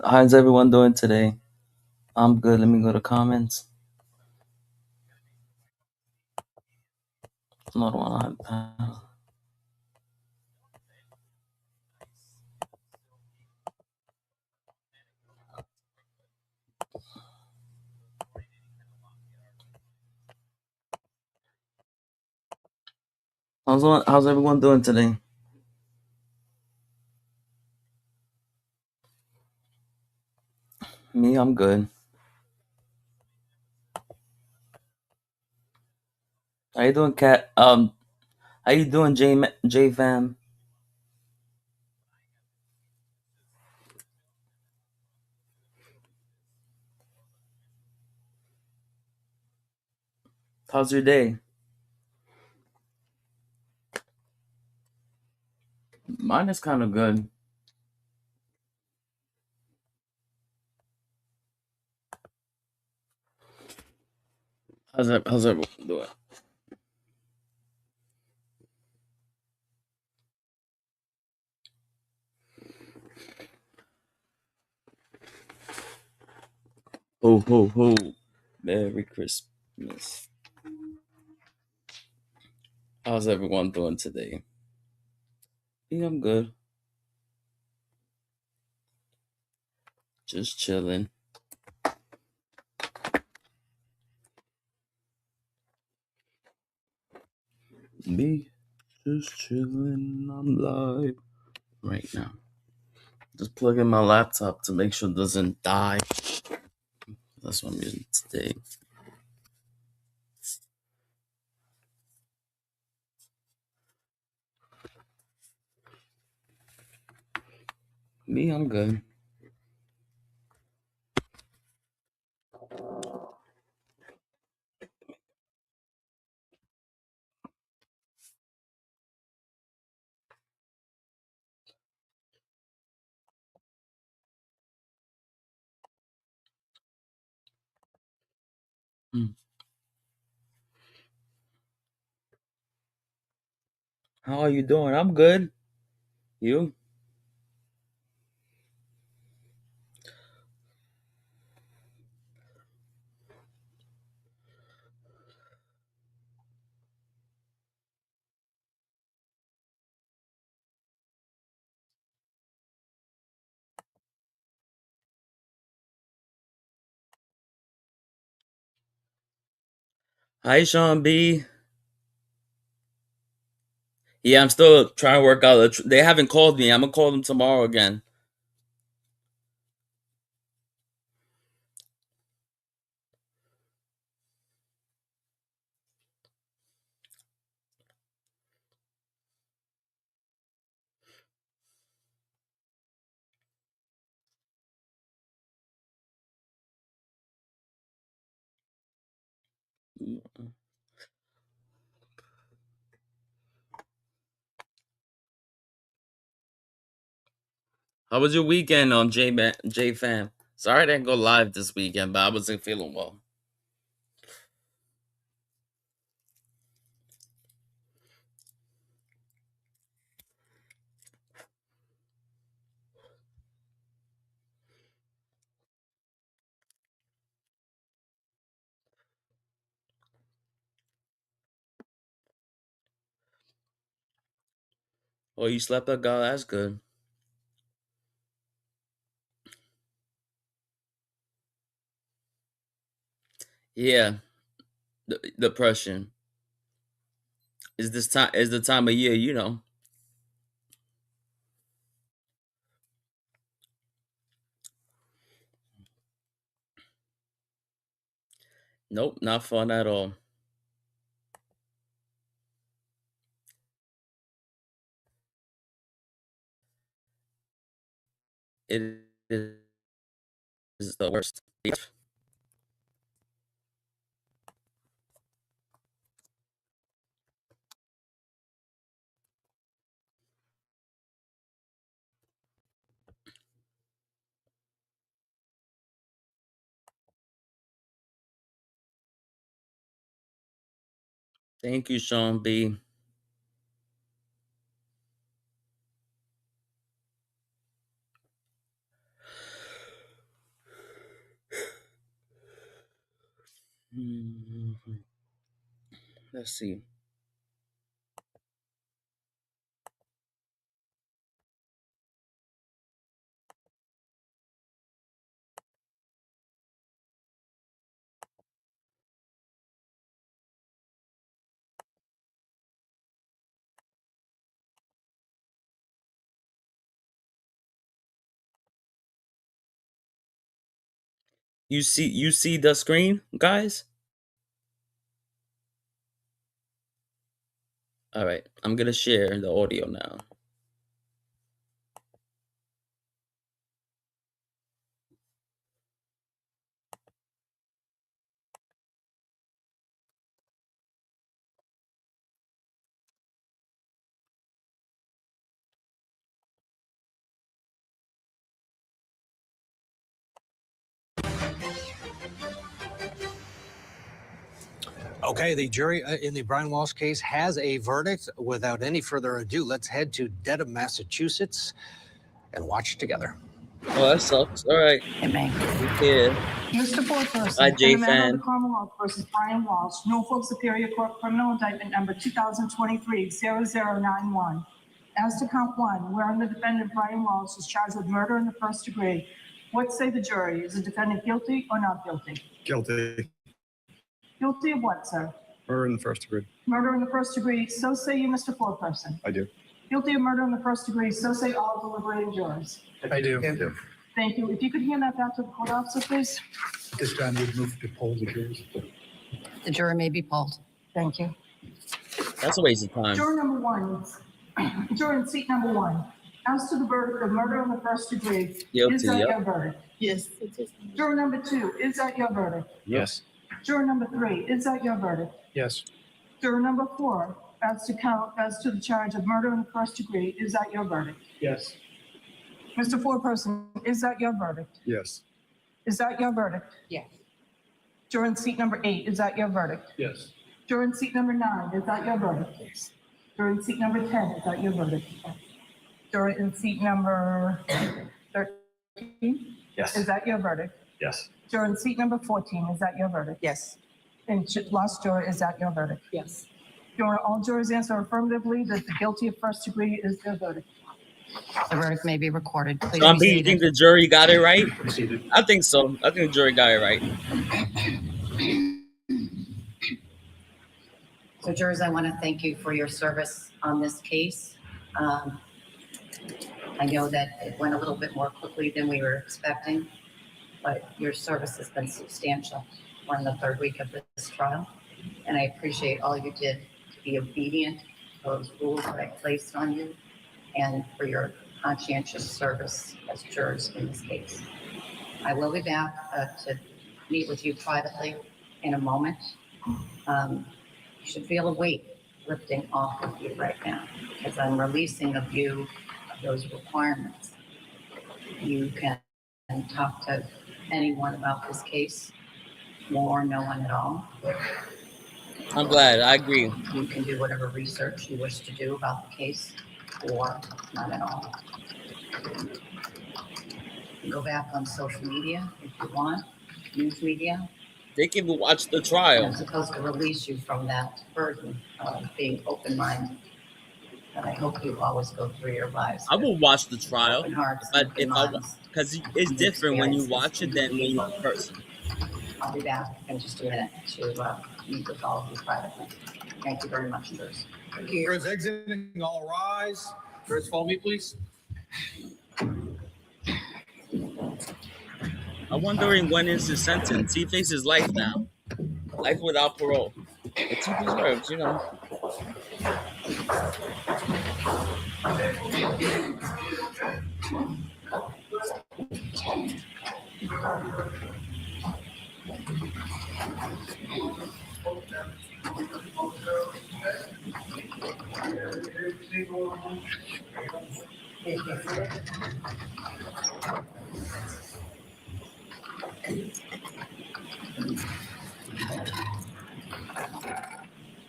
How's everyone doing today? I'm good. Let me go to comments. Another one. How's everyone doing today? Me, I'm good. How you doing, Cat? How you doing, J Fam? How's your day? Mine is kind of good. How's everyone doing? Ho ho ho! Merry Christmas. How's everyone doing today? Me, I'm good. Just chilling. Me, just chilling. I'm live right now. Just plug in my laptop to make sure it doesn't die. That's what I'm using today. Me, I'm good. Mm. How are you doing? I'm good. You? Hi, Sean B. Yeah, I'm still trying to work out. They haven't called me. I'm gonna call them tomorrow again. How was your weekend on J Fam? Sorry I didn't go live this weekend, but I wasn't feeling well. Oh, you slept up, God. That's good. Yeah, depression is the time of year. Nope, not fun at all. It is the worst. Thank you, Sean B. Mhm. Let's see. You see the screen, guys? All right, I'm gonna share the audio now. Okay, the jury in the Brian Walsh case has a verdict. Without any further ado, let's head to Dedham, Massachusetts, and watch together. Oh, that sucks. All right. It may. Yeah. Mr. Hi, Foreperson, in J the matter of the fan. Commonwealth versus Brian Walsh, Norfolk Superior Court Criminal Indictment Number 2023-0091. As to count one, wherein the defendant Brian Walsh is charged with murder in the first degree, what say the jury? Is the defendant guilty or not guilty? Guilty. Guilty of what, sir? Murder in the first degree. Murder in the first degree, so say you, Mr. Foreperson. I do. Guilty of murder in the first degree, so say all deliberating jurors. I do. Thank you. If you could hand that back to the court officer, please. At this time, we'd move to poll the jurors. The jury may be polled. Thank you. That's a waste of time. Juror number one, juror in seat number one. As to the verdict of murder in the first degree, Guilty, is that yep. your verdict? Yes, it is. Juror number two, is that your verdict? Yes. Juror number three, is that your verdict? Yes. Juror number four, as to the charge of murder in the first degree, is that your verdict? Yes. Mr. Foreperson, is that your verdict? Yes. Is that your verdict? Yes. Juror in seat number 8, is that your verdict? Yes. Juror in seat number 9, is that your verdict? Yes. Juror in seat number 10, is that your verdict? Juror in seat number 13, Yes. is that your verdict? Yes. Juror in seat number 14, is that your verdict? Yes. And last juror, is that your verdict? Yes. Juror, all jurors answer affirmatively that the guilty of first degree is their verdict. The verdict may be recorded. Please John be B, you think seated. the jury got it right? Proceeded. I think so. I think the jury got it right. So jurors, I want to thank you for your service on this case. I know that it went a little bit more quickly than we were expecting, but your service has been substantial. We're in the third week of this trial, and I appreciate all you did to be obedient to those rules that I placed on you and for your conscientious service as jurors in this case. I will be back to meet with you privately in a moment. You should feel a weight lifting off of you right now because I'm releasing of you of those requirements. You can talk to anyone about this case, or no one at all. I'm glad. I agree. You can do whatever research you wish to do about the case, or not at all. You can go back on social media if you want, news media. They can watch the I'm trial. supposed to release you from that burden of being open-minded. And I hope you always go through your lives. I will watch the trial, Open hearts, but open if I minds. because it's different when you watch it than when you're in person. I'll be back in just a minute to meet with all of you privately. Thank you very much, jurors. Jurors exiting, all rise. Jurors, follow me, please. I'm wondering when is his sentence. He faces life now, life without parole, which he deserves, you know.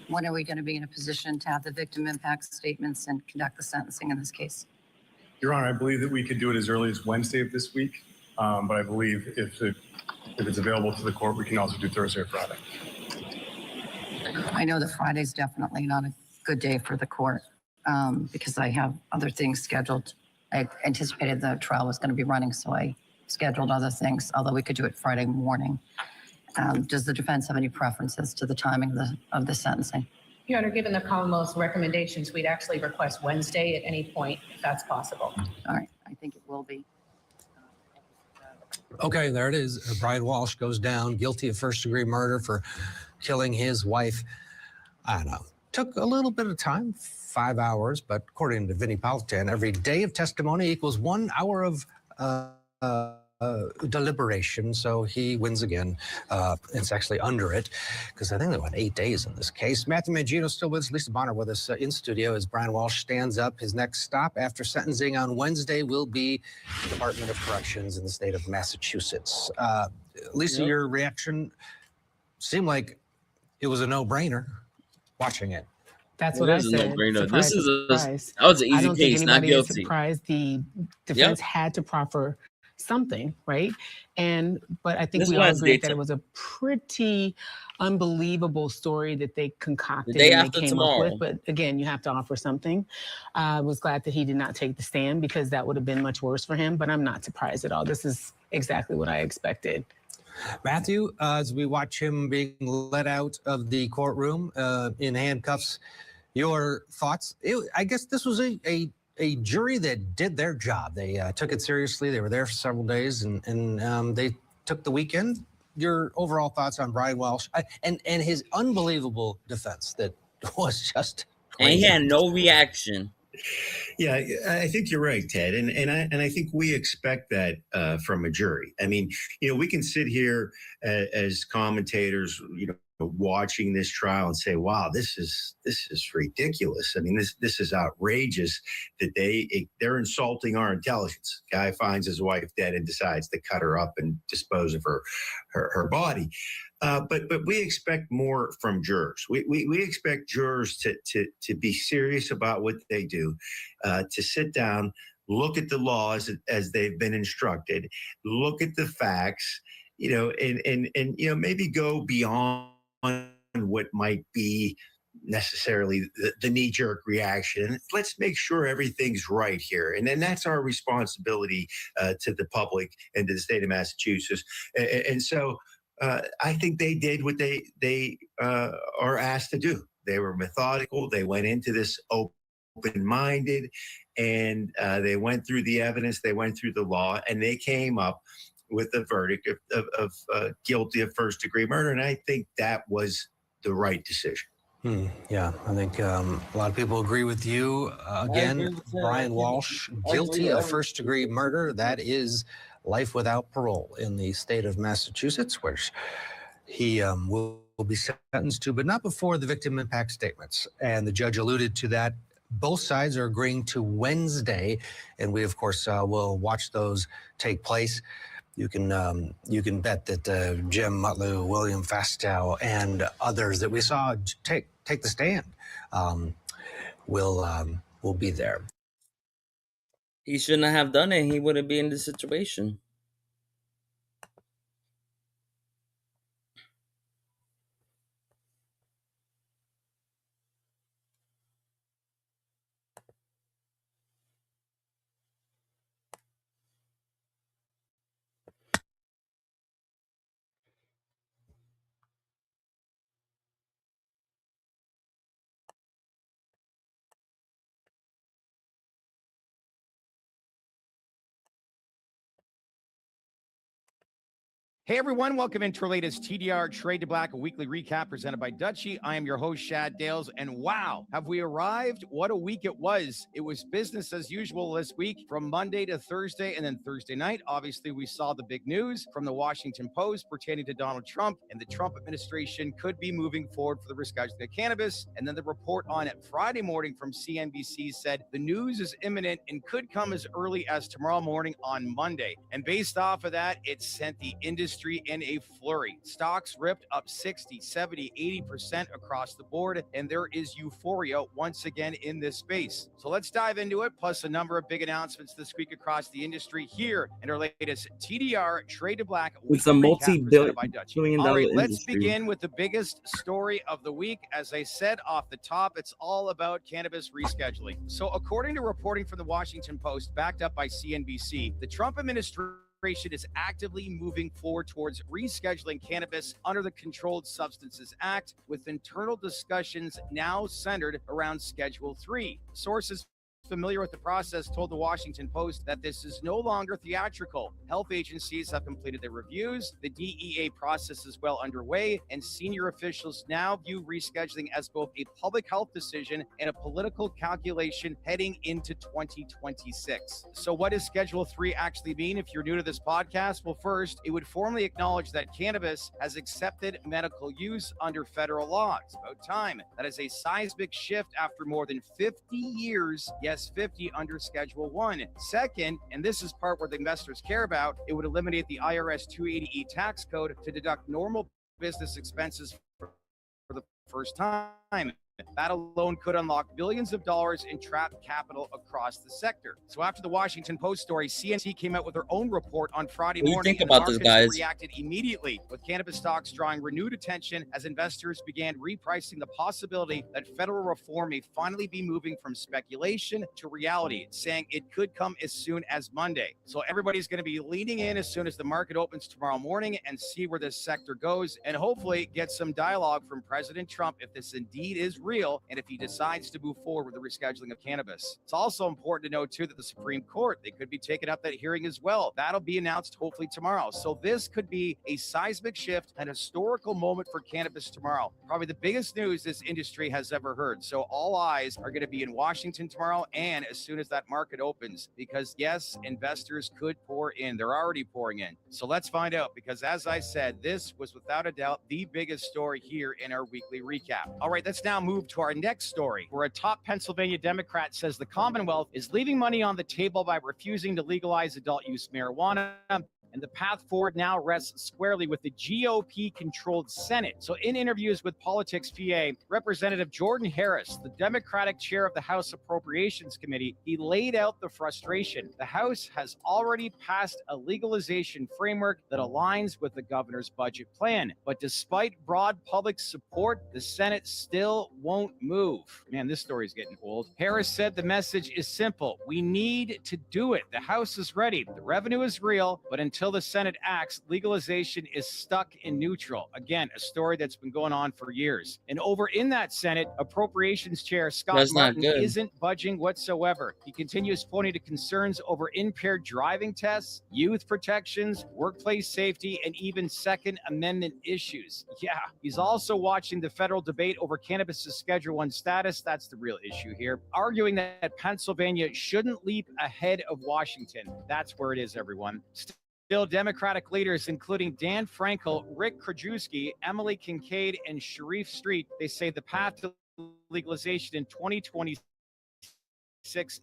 When are we going to be in a position to have the victim impact statements and conduct the sentencing in this case? Your Honor, I believe that we could do it as early as Wednesday of this week, but I believe if the If it's available to the court, we can also do Thursday or Friday. I know that Friday's definitely not a good day for the court because I have other things scheduled. I anticipated the trial was going to be running, so I scheduled other things, although we could do it Friday morning. Does the defense have any preferences to the timing of the sentencing? Your Honor, given the Commonwealth's recommendations, we'd actually request Wednesday at any point, if that's possible. All right, I think it will be. Okay, there it is. Brian Walsh goes down, guilty of first-degree murder for killing his wife. I don't know. Took a little bit of time, 5 hours, but according to Vinnie Paltan, every day of testimony equals 1 hour of deliberation. So he wins again. It's actually under it because I think they went 8 days in this case. Matthew Mangino still with us. Lisa Bonner with us in studio as Brian Walsh stands up. His next stop after sentencing on Wednesday will be the Department of Corrections in the state of Massachusetts. Lisa, your reaction seemed like it was a no-brainer watching it. That's what I said. No-brainer. Surprise, This is surprise. that was an I easy don't think case, not anybody is guilty. surprised. The defense had to proffer something, right? But I think This we all was agreed that daytime. it was a pretty unbelievable story that they concocted The day and they after came tomorrow. up with. But again, you have to offer something. I was glad that he did not take the stand because that would have been much worse for him. But I'm not surprised at all. This is exactly what I expected. Matthew, as we watch him being let out of the courtroom in handcuffs, your thoughts? I guess this was a jury that did their job. They took it seriously. They were there for several days, and they took the weekend. Your overall thoughts on Brian Walsh and his unbelievable defense that was just And he crazy. had no reaction. Yeah, I think you're right, Ted, and I think we expect that from a jury. I mean, we can sit here as commentators, watching this trial and say, "Wow, this is ridiculous." I mean, this is outrageous that they're insulting our intelligence. Guy finds his wife dead and decides to cut her up and dispose of her body. But we expect more from jurors. We expect jurors to be serious about what they do, to sit down, look at the laws as they've been instructed, look at the facts, and maybe go beyond what might be necessarily the knee-jerk reaction. Let's make sure everything's right here. And then that's our responsibility to the public and to the state of Massachusetts. And so I think they did what they are asked to do. They were methodical. They went into this open-minded, and they went through the evidence. They went through the law, and they came up with a verdict of guilty of first-degree murder. And I think that was the right decision. Yeah, I think a lot of people agree with you. Again, Brian Walsh, guilty of first-degree murder. That is life without parole in the state of Massachusetts, which he will be sentenced to, but not before the victim impact statements. And the judge alluded to that. Both sides are agreeing to Wednesday, and we, of course, will watch those take place. You can bet that Jim Mutlu, William Fastow, and others that we saw take the stand will be there. He shouldn't have done it. He wouldn't be in this situation. Hey everyone, welcome into our latest TDR Trade to Black, a weekly recap presented by Dutchie. I am your host, Shad Dales, and wow, have we arrived? What a week it was. It was business as usual this week from Monday to Thursday, and then Thursday night, obviously we saw the big news from the Washington Post pertaining to Donald Trump, and the Trump administration could be moving forward for the risk of cannabis. And then the report on it Friday morning from CNBC said the news is imminent and could come as early as tomorrow morning on Monday. And based off of that, it sent the industry industry in a flurry. Stocks ripped up 60, 70, 80% across the board, and there is euphoria once again in this space. So let's dive into it, plus a number of big announcements this week across the industry here in our latest TDR Trade to Black It's a weekly recap presented by Dutchie. multi-billion-dollar All right, let's industry. begin with the biggest story of the week. As I said off the top, it's all about cannabis rescheduling. So according to reporting from the Washington Post, backed up by CNBC, the Trump administration is actively moving forward towards rescheduling cannabis under the Controlled Substances Act, with internal discussions now centered around Schedule 3. Sources familiar with the process told the Washington Post that this is no longer theatrical. Health agencies have completed their reviews, the DEA process is well underway, and senior officials now view rescheduling as both a public health decision and a political calculation heading into 2026. So what does Schedule 3 actually mean if you're new to this podcast? Well, first, it would formally acknowledge that cannabis has accepted medical use under federal law. It's about time. That is a seismic shift after more than 50 years. Yes, 50 under Schedule 1. Second, and this is part where the investors care about, it would eliminate the IRS 280E tax code to deduct normal business expenses for the first time. That alone could unlock billions of dollars in trapped capital across the sector. So after the Washington Post story, CNBC came out with their own report on Friday morning. What do you think and the about this, markets guys? reacted immediately, with cannabis stocks drawing renewed attention as investors began repricing the possibility that federal reform may finally be moving from speculation to reality, saying it could come as soon as Monday. So everybody's going to be leaning in as soon as the market opens tomorrow morning and see where this sector goes, and hopefully get some dialogue from President Trump if this indeed is real, and if he decides to move forward with the rescheduling of cannabis. It's also important to note, too, that the Supreme Court, they could be taking up that hearing as well. That'll be announced hopefully tomorrow. So this could be a seismic shift, an historical moment for cannabis tomorrow. Probably the biggest news this industry has ever heard. So all eyes are going to be in Washington tomorrow, and as soon as that market opens, because yes, investors could pour in. They're already pouring in. So let's find out, because as I said, this was without a doubt the biggest story here in our weekly recap. All right, let's now move to our next story, where a top Pennsylvania Democrat says the Commonwealth is leaving money on the table by refusing to legalize adult use marijuana. And the path forward now rests squarely with the GOP-controlled Senate. So in interviews with Politics PA, Representative Jordan Harris, the Democratic chair of the House Appropriations Committee, he laid out the frustration. The House has already passed a legalization framework that aligns with the governor's budget plan. But despite broad public support, the Senate still won't move. Man, this story is getting old. Harris said the message is simple. We need to do it. The House is ready. The revenue is real, but until the Senate acts, legalization is stuck in neutral. Again, a story that's been going on for years. And over in that Senate, Appropriations Chair Scott Martin isn't budging whatsoever. He continues pointing to concerns over impaired driving tests, youth protections, workplace safety, and even Second Amendment issues. Yeah, he's also watching the federal debate over cannabis's Schedule 1 status. That's the real issue here, arguing that Pennsylvania shouldn't leap ahead of Washington. That's where it is, everyone. Still, Democratic leaders, including Dan Frankel, Rick Krajewski, Emily Kincaid, and Sharif Street, they say the path to legalization in 2026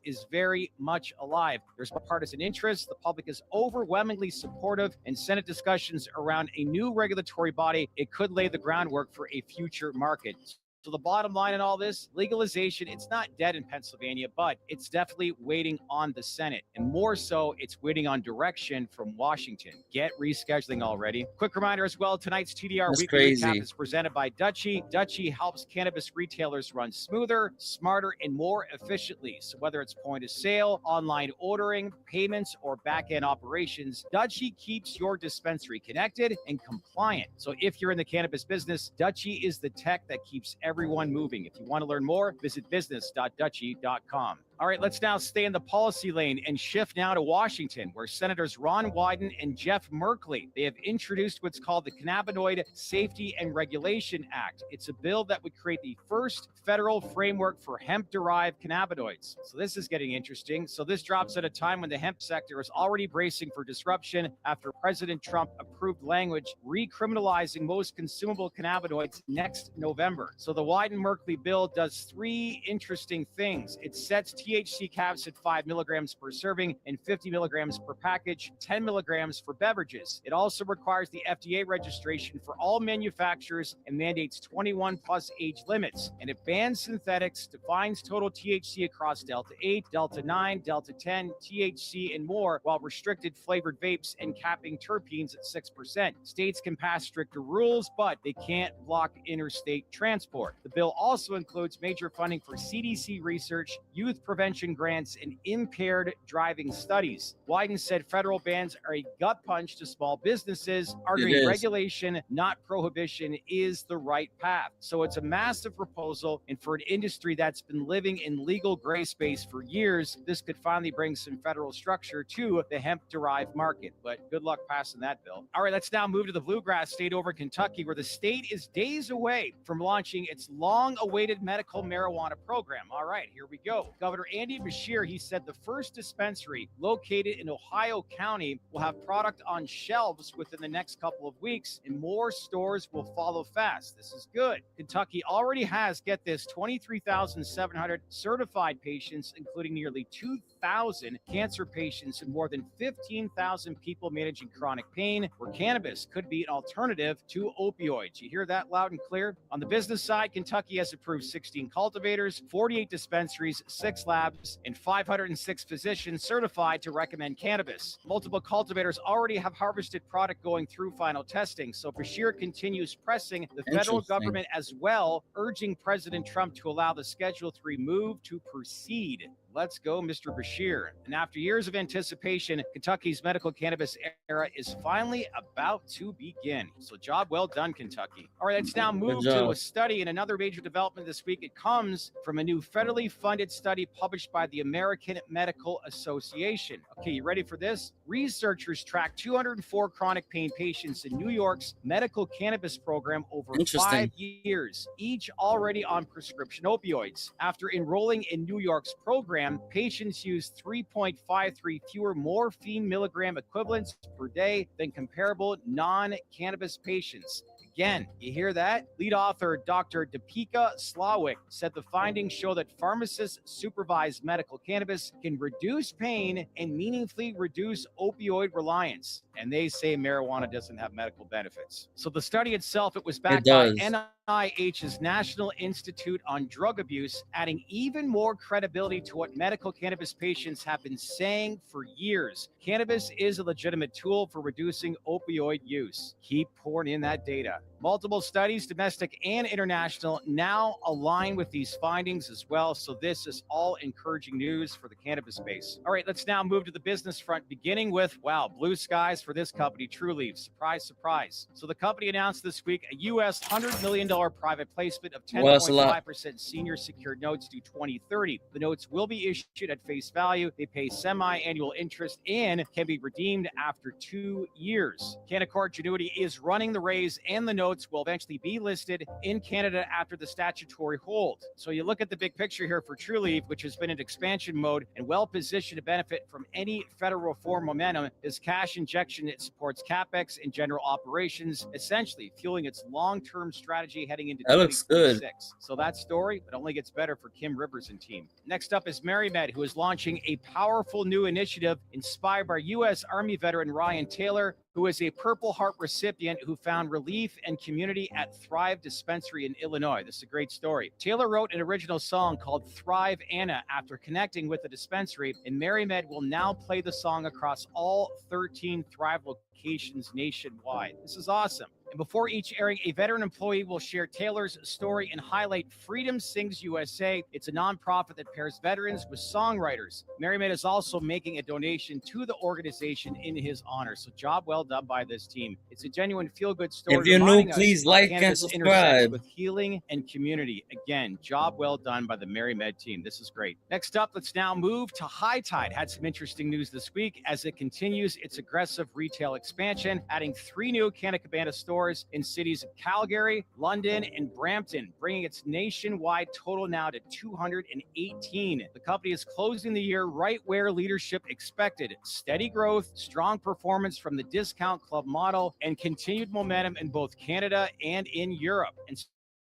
is very much alive. There's partisan interest. The public is overwhelmingly supportive, and Senate discussions around a new regulatory body, it could lay the groundwork for a future market. So the bottom line in all this, legalization, it's not dead in Pennsylvania, but it's definitely waiting on the Senate. And more so, it's waiting on direction from Washington. Get rescheduling already. Quick reminder as well, tonight's TDR Weekly Recap is presented by Dutchie. Dutchie helps cannabis retailers run smoother, smarter, and more efficiently. So whether it's point of sale, online ordering, payments, or back-end operations, Dutchie keeps your dispensary connected and compliant. So if you're in the cannabis business, Dutchie is the tech that keeps everyone moving. If you want to learn more, visit business.dutchie.com. All right, let's now stay in the policy lane and shift now to Washington, where Senators Ron Wyden and Jeff Merkley, they have introduced what's called the Cannabinoid Safety and Regulation Act. It's a bill that would create the first federal framework for hemp-derived cannabinoids. So this is getting interesting. So this drops at a time when the hemp sector is already bracing for disruption after President Trump approved language recriminalizing most consumable cannabinoids next November. So the Wyden-Merkley bill does three interesting things. It sets THC THC caps at 5 milligrams per serving and 50 milligrams per package, 10 milligrams for beverages. It also requires the FDA registration for all manufacturers and mandates 21 plus age limits. And it bans synthetics, defines total THC across Delta 8, Delta 9, Delta 10, THC, and more, while restricted flavored vapes and capping terpenes at 6%. States can pass stricter rules, but they can't block interstate transport. The bill also includes major funding for CDC research, youth prevention grants, and impaired driving studies. Wyden said federal bans are a gut punch to small businesses, arguing regulation, not prohibition, is the right path. So it's a massive proposal, and for an industry that's been living in legal gray space for years, this could finally bring some federal structure to the hemp-derived market. But good luck passing that bill. All right, let's now move to the bluegrass state over Kentucky, where the state is days away from launching its long-awaited medical marijuana program. All right, here we go. Governor Andy Beshear, he said the first dispensary located in Ohio County will have product on shelves within the next couple of weeks, and more stores will follow fast. This is good. Kentucky already has, get this, 23,700 certified patients, including nearly 2,000 cancer patients and more than 15,000 people managing chronic pain, where cannabis could be an alternative to opioids. You hear that loud and clear? On the business side, Kentucky has approved 16 cultivators, 48 dispensaries, 6 labs, and 506 physicians certified to recommend cannabis. Multiple cultivators already have harvested product going through final testing, so Beshear continues pressing the federal government as well, urging President Trump to allow the Schedule 3 move to proceed. Let's go, Mr. Beshear. And after years of anticipation, Kentucky's medical cannabis era is finally about to begin. So job well done, Kentucky. All right, let's now move to a study and another major development this week. It comes from a new federally funded study published by the American Medical Association. Okay, you ready for this? Researchers tracked 204 chronic pain patients in New York's medical cannabis program over 5 years, each already on prescription opioids. After enrolling in New York's program, patients used 3.53 fewer morphine milligram equivalents per day than comparable non-cannabis patients. Again, you hear that? Lead author Dr. Deepika Slawick said the findings show that pharmacists supervised medical cannabis can reduce pain and meaningfully reduce opioid reliance. And they say marijuana doesn't have medical benefits. So the study itself, it was backed by NIH's National Institute on Drug Abuse, adding even more credibility to what medical cannabis patients have been saying for years. Cannabis is a legitimate tool for reducing opioid use. Keep pouring in that data. Multiple studies, domestic and international, now align with these findings as well. So this is all encouraging news for the cannabis space. All right, let's now move to the business front, beginning with, wow, blue skies for this company, Trulieve. Surprise, surprise. So the company announced this week a U.S. $100 million private placement of 10.5% senior secured notes due 2030. The notes will be issued at face value. They pay semi-annual interest and can be redeemed after 2 years. Canaccord Genuity is running the raise, and the notes will eventually be listed in Canada after the statutory hold. So you look at the big picture here for Trulieve, which has been in expansion mode and well positioned to benefit from any federal reform momentum. This cash injection, it supports CapEx and general operations, essentially fueling its long-term strategy heading into 2026. So that story, it only gets better for Kim Rivers and team. Next up is MaryMed, who is launching a powerful new initiative inspired by U.S. Army veteran Ryan Taylor, who is a Purple Heart recipient who found relief and community at Thrive Dispensary in Illinois. This is a great story. Taylor wrote an original song called Thrive Anna after connecting with the dispensary, and MaryMed will now play the song across all 13 Thrive locations nationwide. This is awesome. And before each airing, a veteran employee will share Taylor's story and highlight Freedom Sings USA. It's a nonprofit that pairs veterans with songwriters. MaryMed is also making a donation to the organization in his honor. So job well done by this team. It's a genuine feel-good story. If you're new, please like and subscribe. With healing and community. Again, job well done by the MaryMed team. This is great. Next up, let's now move to High Tide. Had some interesting news this week as it continues its aggressive retail expansion, adding 3 new Canna Cabana stores in cities of Calgary, London, and Brampton, bringing its nationwide total now to 218. The company is closing the year right where leadership expected: steady growth, strong performance from the discount club model, and continued momentum in both Canada and in Europe. And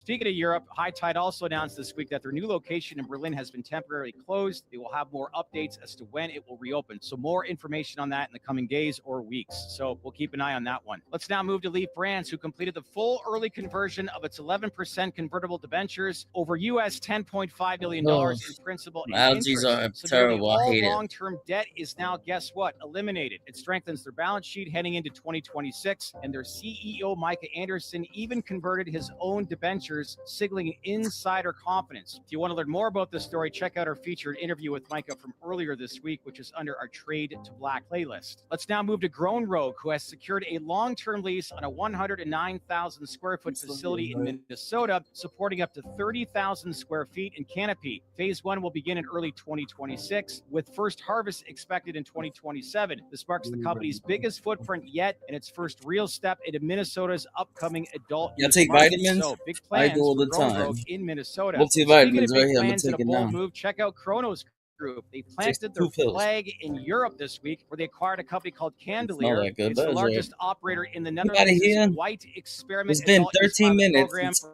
Speaking of Europe, High Tide also announced this week that their new location in Berlin has been temporarily closed. They will have more updates as to when it will reopen. So more information on that in the coming days or weeks. So we'll keep an eye on that one. Let's now move to Leaf Brands, who completed the full early conversion of its 11% convertible debentures over US $10.5 million in principal and Algaes interest. are So terrible. I all hate it. long-term debt is now, guess what, eliminated. It strengthens their balance sheet heading into 2026, and their CEO, Micah Anderson, even converted his own debentures, signaling insider confidence. If you want to learn more about this story, check out our featured interview with Micah from earlier this week, which is under our Trade to Black playlist. Let's now move to Grown Rogue, who has secured a long-term lease on a 109,000 square foot facility in Minnesota, supporting up to 30,000 square feet in canopy. Phase 1 will begin in early 2026, with first harvest expected in 2027. This marks the company's biggest footprint yet, and its first real step into Minnesota's upcoming adult use take market. vitamins? So, big I plans do all for the Grown time. Rogue in Minnesota. Multivitamins Speaking of right big here. I'm gonna plans and take a it bold now. move, check out Kronos Group. They Takes planted 2 their pills. flag in Europe this week, where they acquired a company called Smell Candelier. that good. It's That the is largest operator in the Anybody Netherlands' here? white experiment It's been adult use 13 pilot minutes. program It's for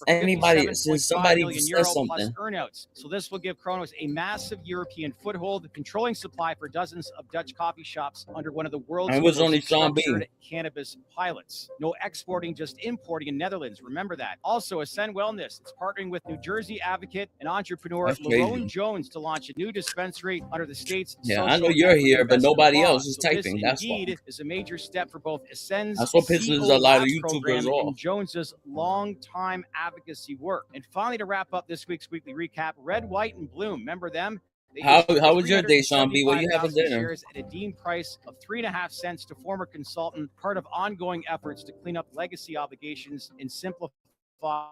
anybody since 57.5 somebody million says euro plus something. earnouts. So this will give Kronos a massive European foothold, controlling supply for dozens of Dutch coffee shops under one of the world's I was most only Sean B. structured cannabis pilots. No exporting, just importing in Netherlands. Remember that. Also, Ascend Wellness. It's partnering with New Jersey advocate and entrepreneur That's Lerone crazy. Jones to launch a new dispensary under the state's Yeah, social I know you're equity here, but investment nobody law. else is So typing. this That's why. indeed is a major step for both Ascend's I saw pictures CO of a lot of Labs YouTubers program off. and Jones's long-time advocacy work. And finally, to wrap up this week's weekly recap, Red, White, and Bloom. Remember them? They How issued was your day, Sean B? What you have for 375,000 dinner? shares at a deemed price of 3.5 cents to former consultant, part of ongoing efforts to clean up legacy obligations and simplify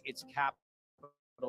its capital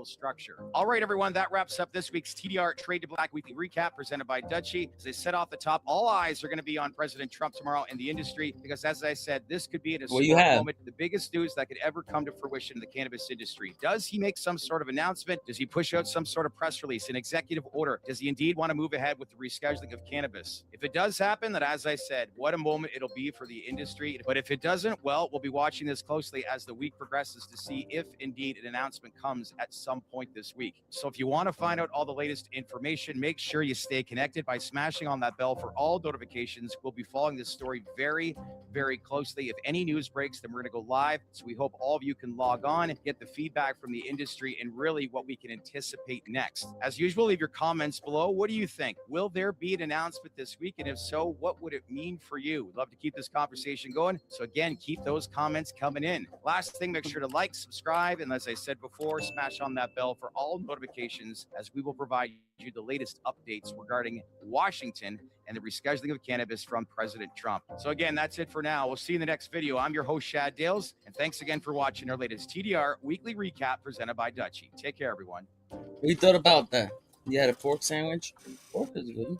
structure. All right, everyone, that wraps up this week's TDR Trade to Black Weekly Recap presented by Dutchie. As I said off the top, all eyes are going to be on President Trump tomorrow in the industry because, as I said, this could be an historic moment, the biggest news that could ever come to fruition in the cannabis industry. Does he make some sort of announcement? Does he push out some sort of press release, an executive order? Does he indeed want to move ahead with the rescheduling of cannabis? If it does happen, then, as I said, what a moment it'll be for the industry. But if it doesn't, well, we'll be watching this closely as the week progresses to see if indeed an announcement comes at some point this week. So if you want to find out all the latest information, make sure you stay connected by smashing on that bell for all notifications. We'll be following this story very, very closely. If any news breaks, then we're going to go live. So we hope all of you can log on, get the feedback from the industry, and really what we can anticipate next. As usual, leave your comments below. What do you think? Will there be an announcement this week? And if so, what would it mean for you? We'd love to keep this conversation going. So again, keep those comments coming in. Last thing, make sure to like, subscribe, and as I said before, smash on that bell for all notifications as we will provide you the latest updates regarding Washington and the rescheduling of cannabis from President Trump. So again, that's it for now. We'll see you in the next video. I'm your host, Shad Dales, and thanks again for watching our latest TDR Weekly Recap presented by Dutchie. Take care, everyone. What you thought about that? You had a pork sandwich? Pork is good.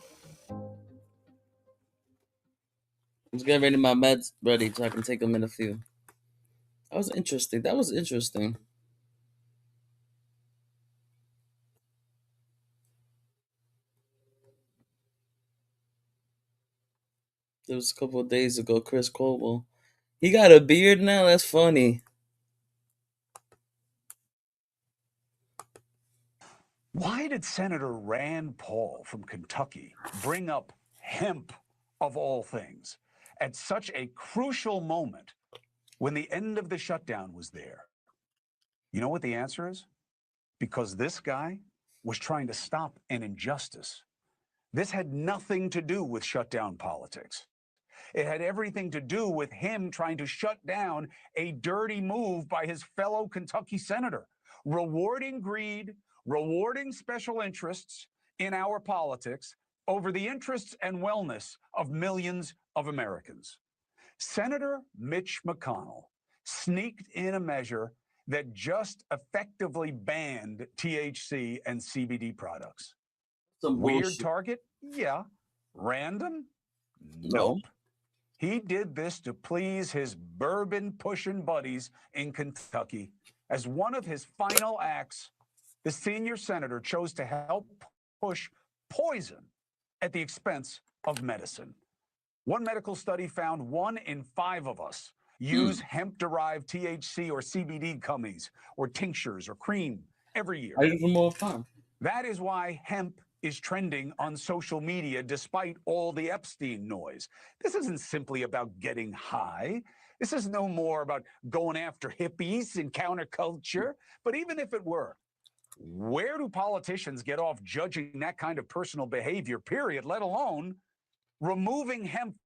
I'm just getting ready my meds ready so I can take them in a few. That was interesting. There was a couple of days ago, Chris Colwell. He got a beard now? That's funny. Why did Senator Rand Paul from Kentucky bring up hemp, of all things, at such a crucial moment when the end of the shutdown was there? You know what the answer is? Because this guy was trying to stop an injustice. This had nothing to do with shutdown politics. It had everything to do with him trying to shut down a dirty move by his fellow Kentucky senator, rewarding greed, rewarding special interests in our politics over the interests and wellness of millions of Americans. Senator Mitch McConnell sneaked in a measure that just effectively banned THC and CBD products. Weird target? Yeah. Random? Nope. He did this to please his bourbon-pushing buddies in Kentucky. As one of his final acts, the senior senator chose to help push poison at the expense of medicine. One medical study found 1 in 5 of us use hemp-derived THC or CBD gummies or tinctures or cream every year. I use them all the time. That is why hemp is trending on social media despite all the Epstein noise. This isn't simply about getting high. This is no more about going after hippies and counterculture. But even if it were, where do politicians get off judging that kind of personal behavior, period, let alone removing hemp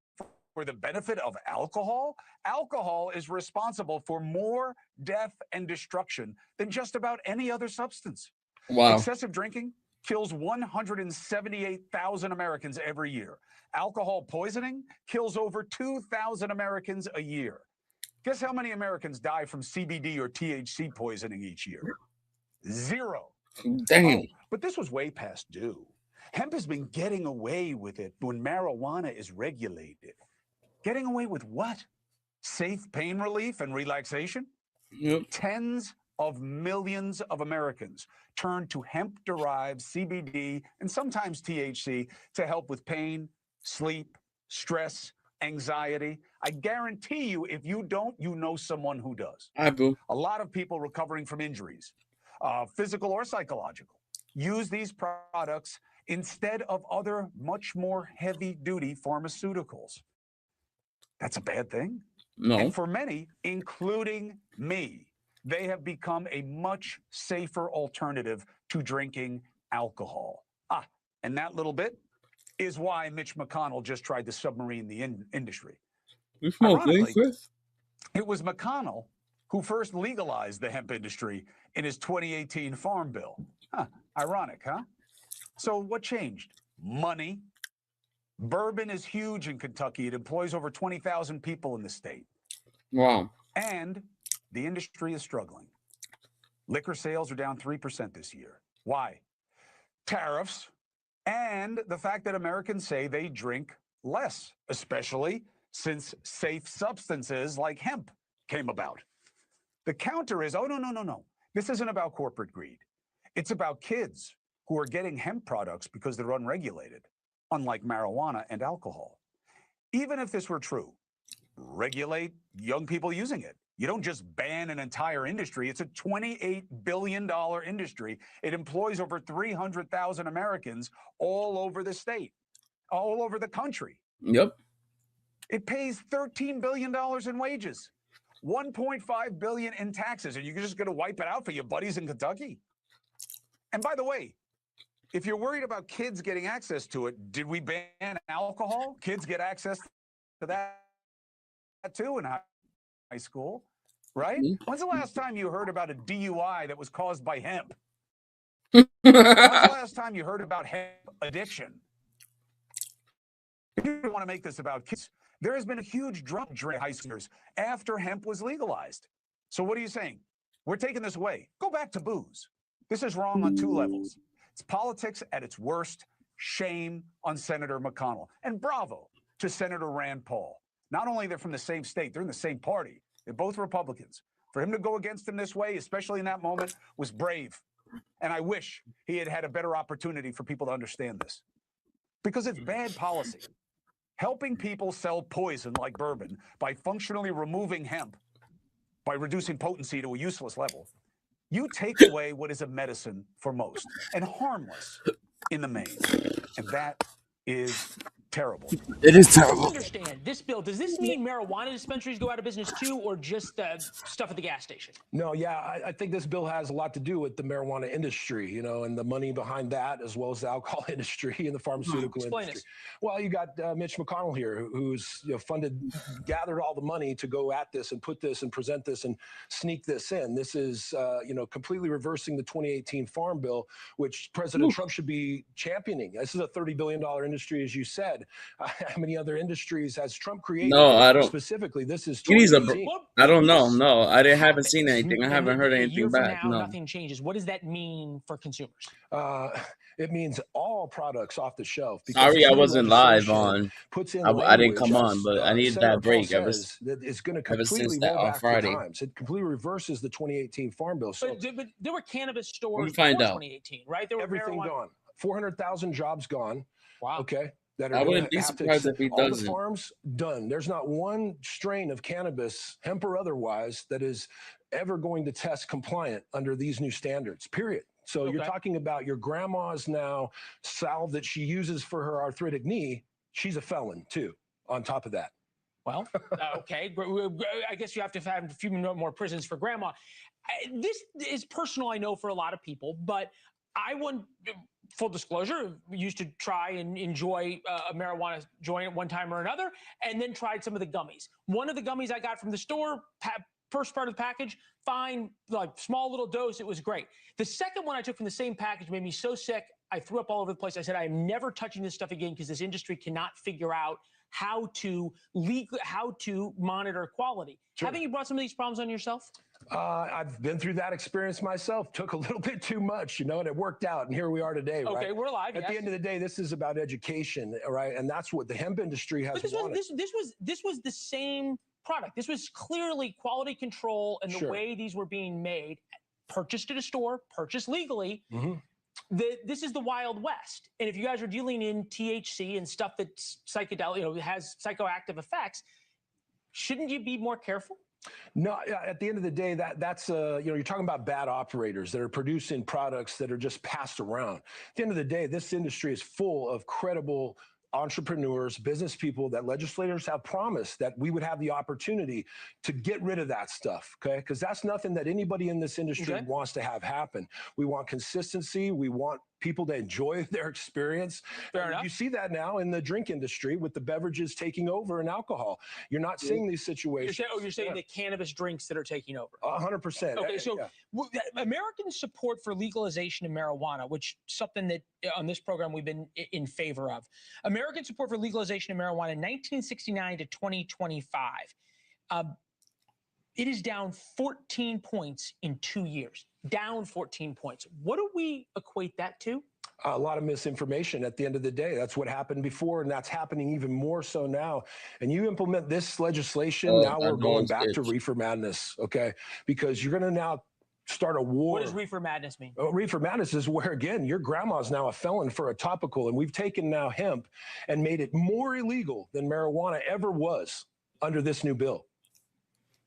for the benefit of alcohol? Alcohol is responsible for more death and destruction than just about any other substance. Wow. Excessive drinking kills 178,000 Americans every year. Alcohol poisoning kills over 2,000 Americans a year. Guess how many Americans die from CBD or THC poisoning each year? 0. Damn. Oh, but this was way past due. Hemp has been getting away with it when marijuana is regulated. Getting away with what? Safe pain relief and relaxation? Yep. Tens of millions of Americans turn to hemp-derived CBD and sometimes THC to help with pain, sleep, stress, anxiety. I guarantee you, if you don't, you know someone who does. I do. A lot of people recovering from injuries, physical or psychological, use these products instead of other much more heavy-duty pharmaceuticals. That's a bad thing? No. And for many, including me, they have become a much safer alternative to drinking alcohol. And that little bit is why Mitch McConnell just tried to submarine the industry. You smoke weed, Chris? It was McConnell who first legalized the hemp industry in his 2018 Farm Bill. Ironic, huh? So what changed? Money. Bourbon is huge in Kentucky. It employs over 20,000 people in the state. Wow. And the industry is struggling. Liquor sales are down 3% this year. Why? Tariffs and the fact that Americans say they drink less, especially since safe substances like hemp came about. The counter is, oh, no. This isn't about corporate greed. It's about kids who are getting hemp products because they're unregulated, unlike marijuana and alcohol. Even if this were true, regulate young people using it. You don't just ban an entire industry. It's a $28 billion industry. It employs over 300,000 Americans all over the state, all over the country. Yep. It pays $13 billion in wages, $1.5 billion in taxes, and you're just going to wipe it out for your buddies in Kentucky? And by the way, if you're worried about kids getting access to it, did we ban alcohol? Kids get access to that too in high school, right? When's the last time you heard about a DUI that was caused by hemp? When's the last time you heard about hemp addiction? You don't want to make this about kids. There has been a huge drug drink high schoolers after hemp was legalized. So what are you saying? We're taking this away. Go back to booze. This is wrong on 2 levels. It's politics at its worst. Shame on Senator McConnell. And bravo to Senator Rand Paul. Not only they're from the same state, they're in the same party. They're both Republicans. For him to go against him this way, especially in that moment, was brave. And I wish he had had a better opportunity for people to understand this. Because it's bad policy. Helping people sell poison like bourbon by functionally removing hemp, by reducing potency to a useless level, you take away what is a medicine for most and harmless in the main. And that is terrible. It is terrible. I understand this bill. Does this mean marijuana dispensaries go out of business too, or just stuff at the gas station? No, yeah, I think this bill has a lot to do with the marijuana industry, you know, and the money behind that, as well as the alcohol industry and the pharmaceutical Explain industry. this. Well, you got Mitch McConnell here, who's gathered all the money to go at this and put this and present this and sneak this in. This is, completely reversing the 2018 Farm Bill, which President Trump should be championing. This is a $30 billion industry, as you said. How many other industries has Trump created? No, I don't. Specifically, this is. I don't know. No, haven't seen anything. I haven't heard anything back. Now, no. nothing changes. What does that mean for consumers? It means all products off the shelf. Sorry, I wasn't live on. Puts in I didn't come on, but I needed that break. It's going to completely roll back the times. It completely reverses the 2018 Farm Bill. So, but there were cannabis stores before 2018, right? There were everything gone. 400,000 jobs gone. Wow. Okay. that are I going wouldn't be to have to surprised if accept he all the doesn't. farms done. There's not one strain of cannabis, hemp or otherwise, that is ever going to test compliant under these new standards, period. So you're talking about your grandma's now salve that she uses for her arthritic knee. She's a felon too, on top of that. Well, okay. I guess you have to have a few more prisons for grandma. This is personal, I know, for a lot of people, but I want, full disclosure, used to try and enjoy a marijuana joint at one time or another, and then tried some of the gummies. One of the gummies I got from the store, first part of the package, fine, like small little dose, it was great. The second one I took from the same package made me so sick, I threw up all over the place. I said, I am never touching this stuff again because this industry cannot figure out how to monitor quality. Sure. Haven't you brought some of these problems on yourself? I've been through that experience myself. Took a little bit too much, and it worked out, and here we are today. Okay, right? we're alive. At the end of the day, this is about education, right? And that's what the hemp industry has wanted. This was the same product. This was clearly quality control and the way these were being made. Purchased at a store, purchased legally. This is the Wild West, and if you guys are dealing in THC and stuff that's psychedelic, has psychoactive effects, shouldn't you be more careful? No, at the end of the day, that's you're talking about bad operators that are producing products that are just passed around. At the end of the day, this industry is full of credible entrepreneurs, business people that legislators have promised that we would have the opportunity to get rid of that stuff, okay? Because that's nothing that anybody in this industry wants to have happen. We want consistency. We want people to enjoy their experience. Fair enough. You see that now in the drink industry with the beverages taking over and alcohol. You're not seeing these situations. You're saying the cannabis drinks that are taking over. 100%. Okay, so American support for legalization of marijuana, which is something that on this program we've been in favor of. American support for legalization of marijuana in 1969 to 2025. It is down 14 points in 2 years. Down 14 points. What do we equate that to? A lot of misinformation at the end of the day. That's what happened before, and that's happening even more so now. And you implement this legislation, now we're going back to reefer madness, okay? Because you're going to now start a war. What does reefer madness mean? Reefer madness is where, again, your grandma's now a felon for a topical, and we've taken now hemp and made it more illegal than marijuana ever was under this new bill.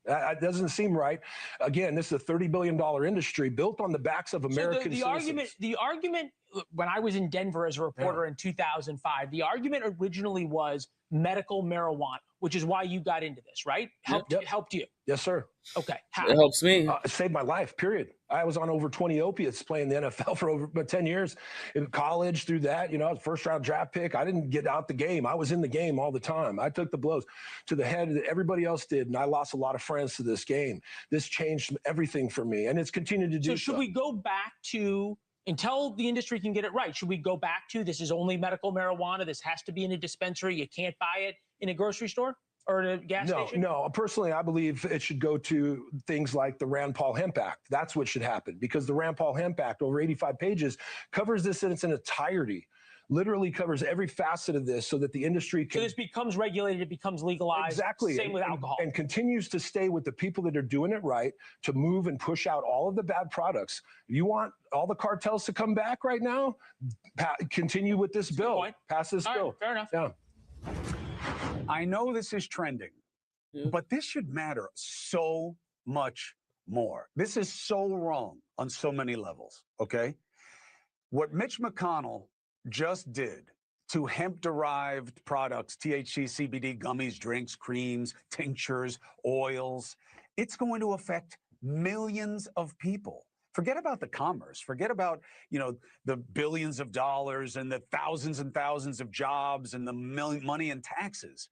That doesn't seem right. Again, this is a $30 billion industry built on the backs of American citizens. The argument, when I was in Denver as a reporter in 2005, the argument originally was medical marijuana, which is why you got into this, right? Helped you. Yes, sir. Okay. How? It helps me. It saved my life, period. I was on over 20 opiates playing the NFL for over 10 years. In college, through that, I was first round draft pick. I didn't get out the game. I was in the game all the time. I took the blows to the head that everybody else did, and I lost a lot of friends to this game. This changed everything for me, and it's continued to do so. Should we go back to, until the industry can get it right, should we go back to this is only medical marijuana, this has to be in a dispensary, you can't buy it in a grocery store? Or a gas station? No. Personally, I believe it should go to things like the Rand Paul Hemp Act. That's what should happen, because the Rand Paul Hemp Act, over 85 pages, covers this in its entirety. Literally covers every facet of this so that the industry can... So this becomes regulated, it becomes legalized. Exactly. Same with alcohol. And continues to stay with the people that are doing it right to move and push out all of the bad products. You want all the cartels to come back right now? Continue with this bill. Pass this bill. Right, fair enough. Yeah. I know this is trending, but this should matter so much more. This is so wrong on so many levels, okay? What Mitch McConnell just did to hemp-derived products, THC, CBD, gummies, drinks, creams, tinctures, oils, it's going to affect millions of people. Forget about the commerce. Forget about, the billions of dollars and the thousands and thousands of jobs and the money and taxes.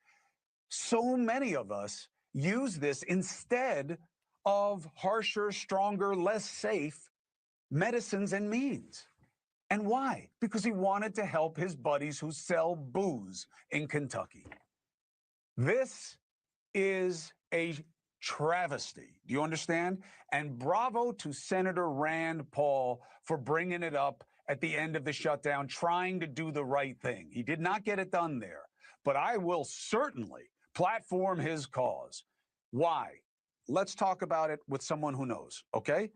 So many of us use this instead of harsher, stronger, less safe medicines and means. And why? Because he wanted to help his buddies who sell booze in Kentucky. This is a travesty. Do you understand? And bravo to Senator Rand Paul for bringing it up at the end of the shutdown, trying to do the right thing. He did not get it done there, but I will certainly platform his cause. Why? Let's talk about it with someone who knows, okay?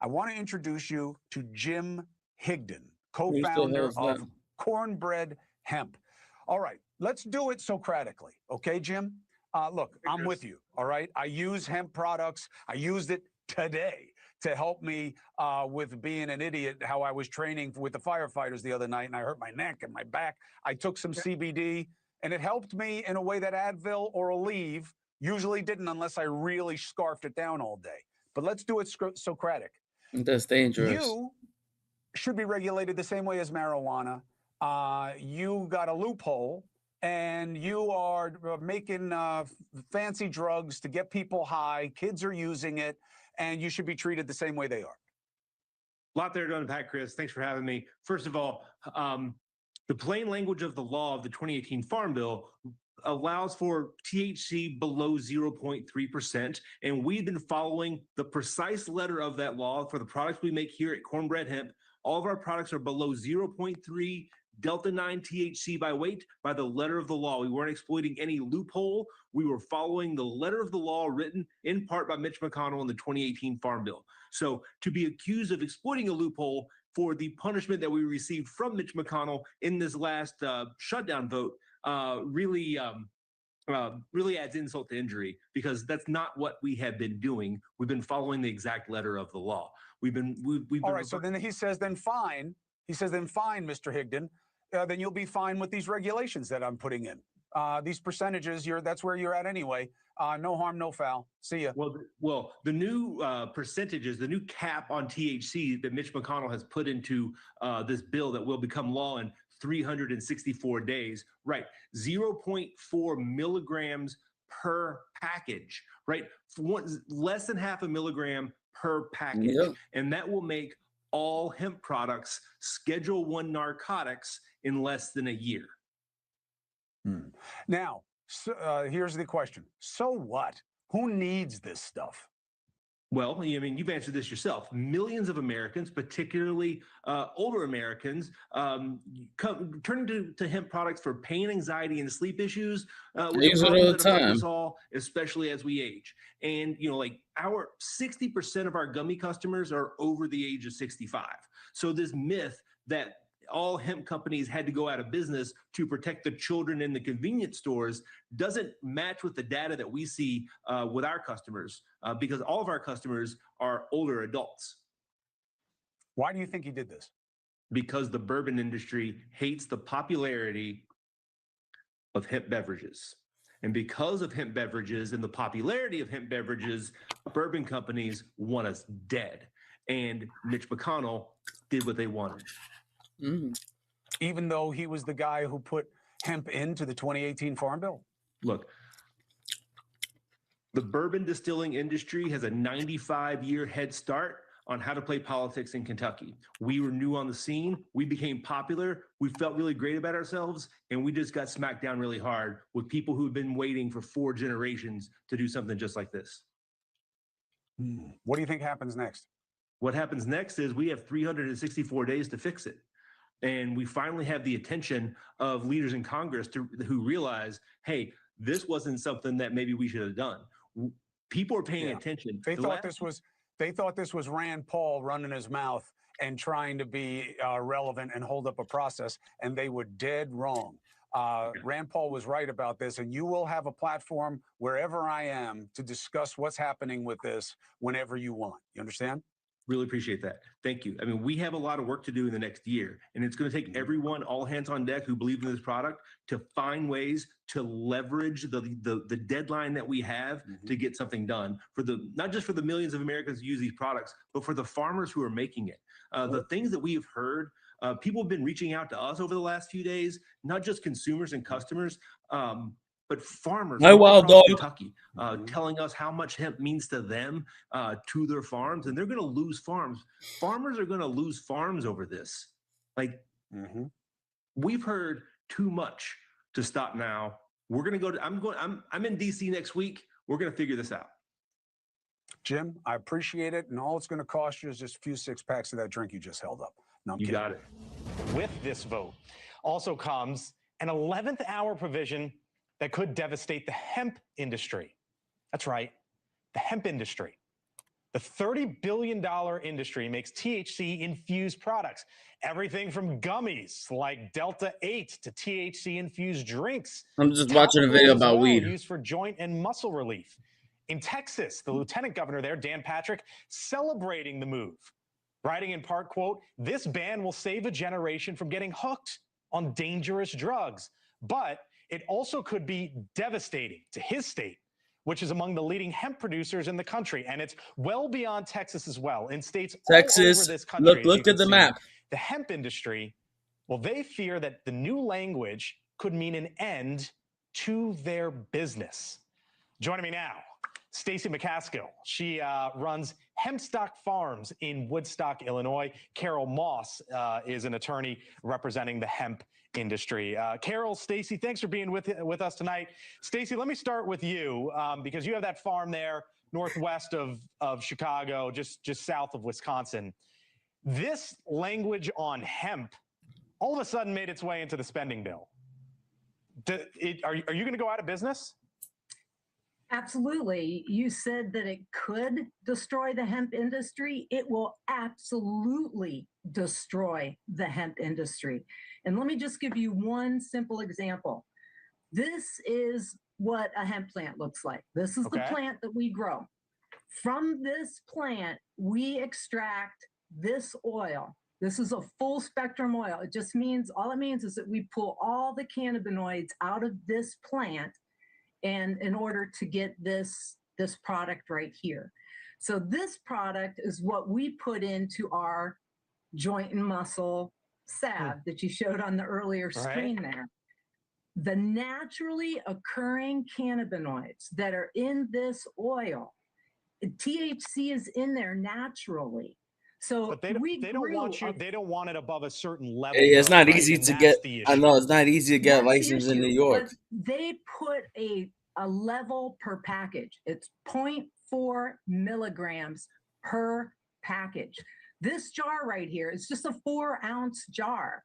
I want to introduce you to Jim Higdon, co-founder of Cornbread Hemp. All right, let's do it Socratically. Okay, Jim? Look, I'm with you. All right. I use hemp products. I used it today to help me with being an idiot, how I was training with the firefighters the other night, and I hurt my neck and my back. I took some CBD, and it helped me in a way that Advil or Aleve usually didn't unless I really scarfed it down all day. But let's do it Socratic. That's dangerous. You should be regulated the same way as marijuana. You got a loophole, and you are making fancy drugs to get people high. Kids are using it, and you should be treated the same way they are. A lot there to unpack, Chris. Thanks for having me. First of all, the plain language of the law of the 2018 Farm Bill allows for THC below 0.3%. And we've been following the precise letter of that law for the products we make here at Cornbread Hemp. All of our products are below 0.3 Delta 9 THC by weight by the letter of the law. We weren't exploiting any loophole. We were following the letter of the law written in part by Mitch McConnell in the 2018 Farm Bill. So to be accused of exploiting a loophole for the punishment that we received from Mitch McConnell in this last shutdown vote really adds insult to injury, because that's not what we have been doing. We've been following the exact letter of the law. We've been all right. So then he says, then fine. He says, then fine, Mr. Higdon. Then you'll be fine with these regulations that I'm putting in. These percentages, that's where you're at anyway. No harm, no foul. See ya. Well, the new percentages, the new cap on THC that Mitch McConnell has put into this bill that will become law in 364 days, right? 0.4 milligrams per package, right? Less than half a milligram per package. Yep. And that will make all hemp products Schedule 1 narcotics in less than a year. Now, here's the question. So what? Who needs this stuff? Well, I mean, you've answered this yourself. Millions of Americans, particularly older Americans, turning to hemp products for pain, anxiety, and sleep issues. Use it all the time. Especially as we age. And, like 60% of our gummy customers are over the age of 65. So this myth that all hemp companies had to go out of business to protect the children in the convenience stores doesn't match with the data that we see with our customers, because all of our customers are older adults. Why do you think he did this? Because the bourbon industry hates the popularity of hemp beverages. And because of hemp beverages and the popularity of hemp beverages, bourbon companies want us dead. And Mitch McConnell did what they wanted. Even though he was the guy who put hemp into the 2018 Farm Bill? Look, the bourbon distilling industry has a 95-year head start on how to play politics in Kentucky. We were new on the scene. We became popular. We felt really great about ourselves, and we just got smacked down really hard with people who had been waiting for 4 generations to do something just like this. What do you think happens next? What happens next is we have 364 days to fix it. And we finally have the attention of leaders in Congress who realize, hey, this wasn't something that maybe we should have done. People are paying attention. They thought this was Rand Paul running his mouth and trying to be relevant and hold up a process, and they were dead wrong. Rand Paul was right about this, and you will have a platform wherever I am to discuss what's happening with this whenever you want. You understand? Really appreciate that. Thank you. I mean, we have a lot of work to do in the next year, and it's going to take everyone, all hands on deck, who believe in this product to find ways to leverage the deadline that we have to get something done for not just for the millions of Americans who use these products, but for the farmers who are making it. The things that we have heard, people have been reaching out to us over the last few days, not just consumers and customers, but farmers across Kentucky, telling us how much hemp means to them, to their farms, and they're going to lose farms. Farmers are going to lose farms over this. We've heard too much to stop now. We're going to go I'm in DC next week. We're going to figure this out. Jim, I appreciate it, and all it's going to cost you is just a few 6-packs of that drink you just held up. No, I'm kidding. Got it. With this vote also comes an 11th hour provision that could devastate the hemp industry. That's right, the hemp industry. The $30 billion industry makes THC-infused products, everything from gummies like Delta 8 to THC-infused drinks. I'm just watching a video about weed. Used for joint and muscle relief. In Texas, the lieutenant governor there, Dan Patrick, celebrating the move, writing in part, quote, "This ban will save a generation from getting hooked on dangerous drugs, but it also could be devastating to his state, which is among the leading hemp producers in the country, and it's well beyond Texas as well. In states all over this country, look at the map. The hemp industry, well, they fear that the new language could mean an end to their business." Joining me now, Stacey McCaskill. She runs Hempstock Farms in Woodstock, Illinois. Carol Moss is an attorney representing the hemp industry. Carol, Stacey, thanks for being with us tonight. Stacey, let me start with you because you have that farm there northwest of Chicago, just south of Wisconsin. This language on hemp all of a sudden made its way into the spending bill. Are you going to go out of business? Absolutely. You said that it could destroy the hemp industry. It will absolutely destroy the hemp industry. And let me just give you one simple example. This is what a hemp plant looks like. This is the plant that we grow. From this plant, we extract this oil. This is a full spectrum oil. It just means, all it means is that we pull all the cannabinoids out of this plant and in order to get this product right here. So this product is what we put into our joint and muscle salve that you showed on the earlier screen there. The naturally occurring cannabinoids that are in this oil, THC is in there naturally. So but they don't want it above a certain level. It's not easy and to get. I know it's not easy to get licensed in New York. But they put a level per package. It's 0.4 milligrams per package. This jar right here is just a 4-ounce jar.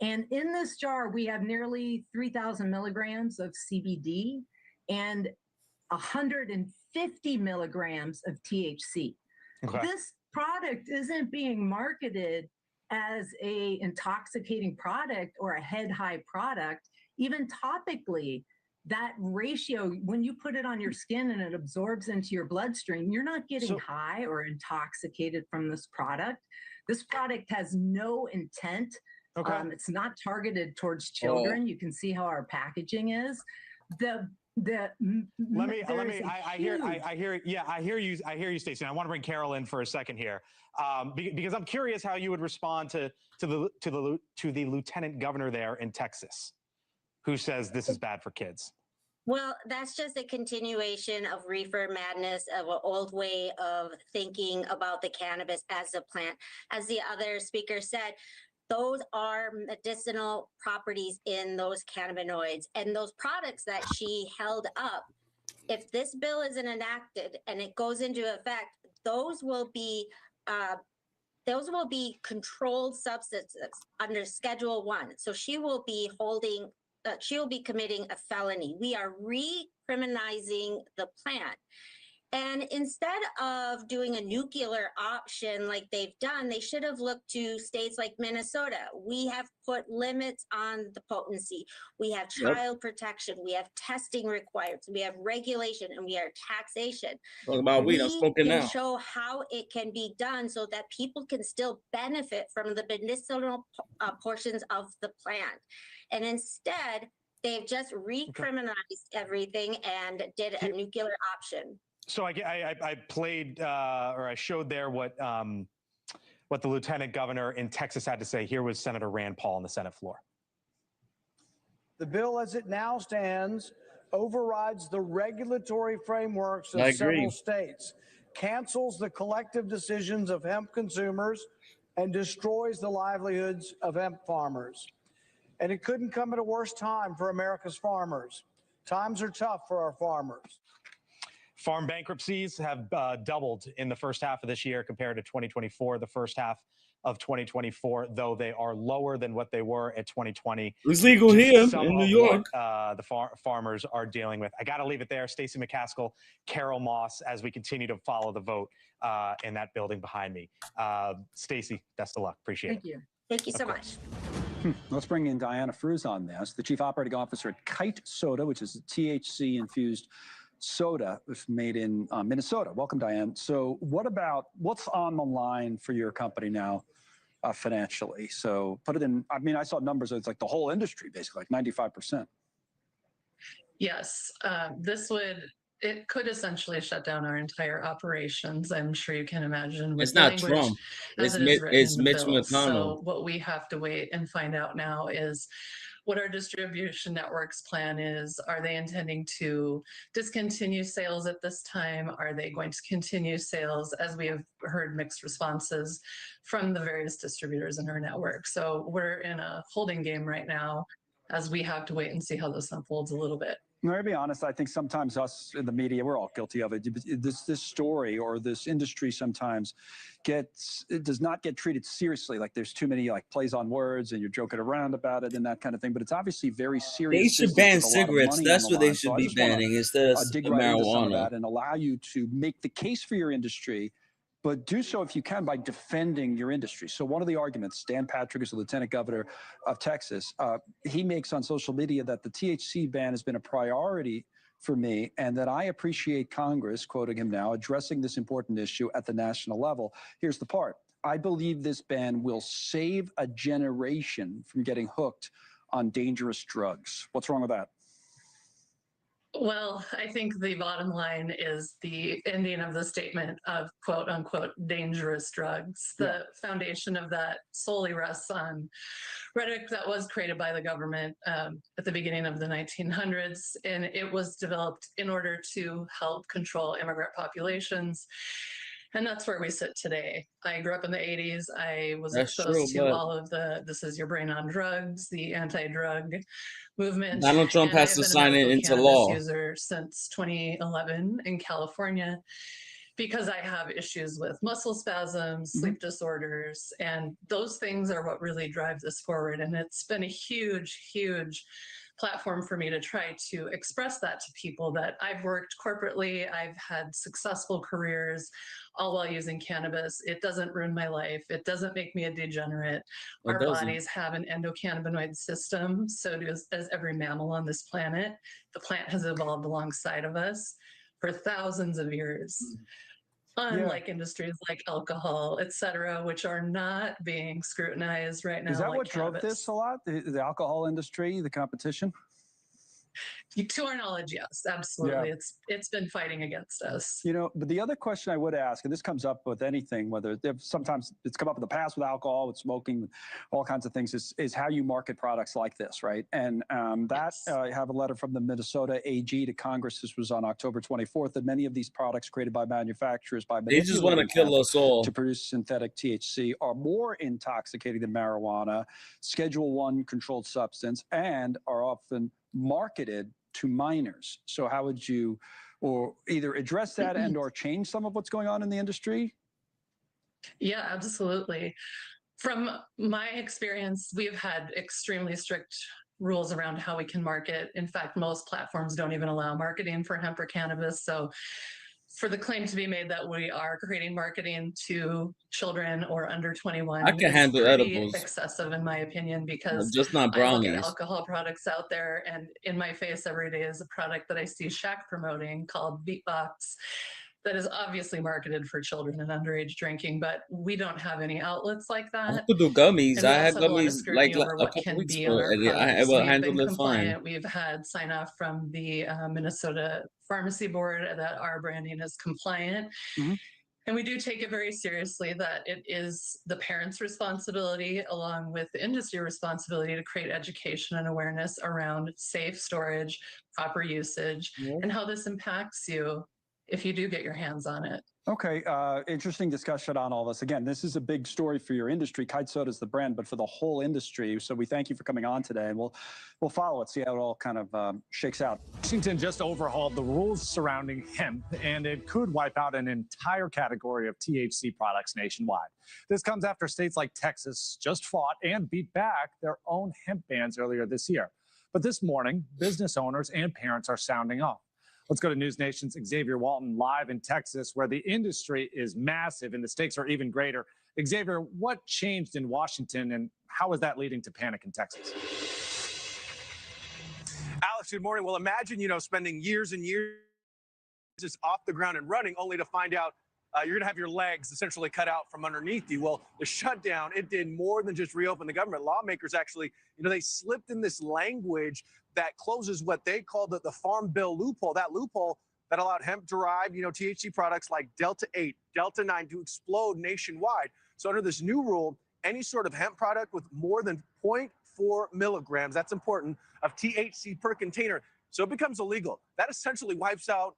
And in this jar, we have nearly 3,000 milligrams of CBD and 150 milligrams of THC. This product isn't being marketed as a intoxicating product or a head high product. Even topically, that ratio, when you put it on your skin and it absorbs into your bloodstream, you're not getting high or intoxicated from this product. This product has no intent. It's not targeted towards children. You can see how our packaging is. I hear you, Stacey. I want to bring Carol in for a second here because I'm curious how you would respond to the lieutenant governor there in Texas, who says this is bad for kids. Well, that's just a continuation of reefer madness, of an old way of thinking about the cannabis as a plant. As the other speaker said, those are medicinal properties in those cannabinoids, and those products that she held up. If this bill isn't enacted and it goes into effect, those will be controlled substances under Schedule 1. So she will be committing a felony. We are recriminalizing the plant. And instead of doing a nuclear option like they've done, they should have looked to states like Minnesota. We have put limits on the potency. We have child protection. We have testing requirements. We have regulation, and we have taxation. Talk about weed. I'm smoking now. We can show how it can be done so that people can still benefit from the medicinal portions of the plant. And instead, they've just recriminalized everything and did a nuclear option. So I played or I showed there what the lieutenant governor in Texas had to say. Here was Senator Rand Paul on the Senate floor. The bill as it now stands overrides the regulatory frameworks of several states, cancels the collective decisions of hemp consumers, and destroys the livelihoods of hemp farmers. And it couldn't come at a worse time for America's farmers. Times are tough for our farmers. Farm bankruptcies have doubled in the first half of this year compared to 2024. The first half of 2024, though they are lower than what they were at 2020. It's legal Just here some in New of York. what, the farmers are dealing with. I got to leave it there. Stacey McCaskill, Carol Moss, as we continue to follow the vote in that building behind me. Stacey, best of luck. Appreciate it. Thank you. Thank you so much. Let's bring in Diana Fruz on this, the Chief Operating Officer at Kite Soda, which is a THC-infused soda made in Minnesota. Welcome, Diane. So what's on the line for your company now financially? So put it in, I mean, I saw numbers, it's like the whole industry, basically, like 95%. Yes, it could essentially shut down our entire operations. I'm sure you can imagine with It's the not language Trump. as It's it is written it's in the Mitch bill. McConnell. So what we have to wait and find out now is what our distribution network's plan is. Are they intending to discontinue sales at this time? Are they going to continue sales? As we have heard mixed responses from the various distributors in our network. So we're in a holding game right now as we have to wait and see how this unfolds a little bit. To be honest, I think sometimes us in the media, we're all guilty of it. This story or this industry sometimes does not get treated seriously. Like there's too many like plays on words and you're joking around about it and that kind of thing. But it's obviously very serious. They should ban cigarettes. That's what they should be banning instead of dig right into some of marijuana. that and allow you to make the case for your industry, but do so if you can by defending your industry. So one of the arguments, Dan Patrick is the Lieutenant Governor of Texas, he makes on social media that the THC ban has been a priority for me and that I appreciate Congress, quoting him now, addressing this important issue at the national level. Here's the part. I believe this ban will save a generation from getting hooked on dangerous drugs. What's wrong with that? Well, I think the bottom line is the ending of the statement of quote unquote dangerous drugs. The foundation of that solely rests on rhetoric that was created by the government at the beginning of the 1900s, and it was developed in order to help control immigrant populations. And that's where we sit today. I grew up in the 80s. I was exposed to all of the This Is Your Brain on Drugs, the anti-drug movement. Donald Trump And has I've to been a sign it medical into cannabis law. user since 2011 in California because I have issues with muscle spasms, sleep disorders, and those things are what really drive this forward. And it's been a huge, huge platform for me to try to express that to people that I've worked corporately, I've had successful careers, all while using cannabis. It doesn't ruin my life. It doesn't make me a degenerate. Our bodies have an endocannabinoid system. So does every mammal on this planet. The plant has evolved alongside of us for thousands of years. Unlike industries like alcohol, et cetera, which are not being scrutinized right now. Is that like what drove this a lot? The alcohol industry, the competition? To our knowledge, yes, absolutely. It's been fighting against us. You know, but the other question I would ask, and this comes up with anything, whether sometimes it's come up in the past with alcohol, with smoking, all kinds of things, is how you market products like this, right? And I have a letter from the Minnesota AG to Congress. This was on October 24th, that many of these products created by manufacturers by They just want to manipulating kill us all. to produce synthetic THC are more intoxicating than marijuana, Schedule I controlled substance, and are often marketed to minors. So how would you or either address that and or change some of what's going on in the industry? Yeah, absolutely. From my experience, we've had extremely strict rules around how we can market. In fact, most platforms don't even allow marketing for hemp or cannabis. So for the claim to be made that we are creating marketing to children or under 21, I can handle pretty edibles. excessive in my opinion, because Just not I look at brownies. alcohol products out there and in my face every day is a product that I see Shaq promoting called Beatbox that is obviously marketed for children and underage drinking, but we don't have any outlets like I that. could do gummies. And we I had also have a lot of gummies scrutiny over a what couple can weeks be ago, on our and I products. will We've handle been it fine. compliant. We've had sign off from the Minnesota Pharmacy Board that our branding is compliant. And we do take it very seriously that it is the parents' responsibility, along with the industry responsibility, to create education and awareness around safe storage, proper usage, and how this impacts you if you do get your hands on it. Okay, interesting discussion on all this. Again, this is a big story for your industry. Kite Soda is the brand, but for the whole industry. So we thank you for coming on today, and we'll follow it, see how it all kind of shakes out. Washington just overhauled the rules surrounding hemp, and it could wipe out an entire category of THC products nationwide. This comes after states like Texas just fought and beat back their own hemp bans earlier this year. But this morning, business owners and parents are sounding off. Let's go to News Nation's Xavier Walton live in Texas, where the industry is massive and the stakes are even greater. Xavier, what changed in Washington, and how is that leading to panic in Texas? Alex, good morning. Well, imagine, spending years and years just off the ground and running, only to find out you're going to have your legs essentially cut out from underneath you. Well, the shutdown, it did more than just reopen the government. Lawmakers actually, they slipped in this language that closes what they call the Farm Bill loophole, that loophole that allowed hemp-derived, THC products like Delta-8, Delta-9 to explode nationwide. So under this new rule, any sort of hemp product with more than 0.4 milligrams, that's important, of THC per container, so it becomes illegal. That essentially wipes out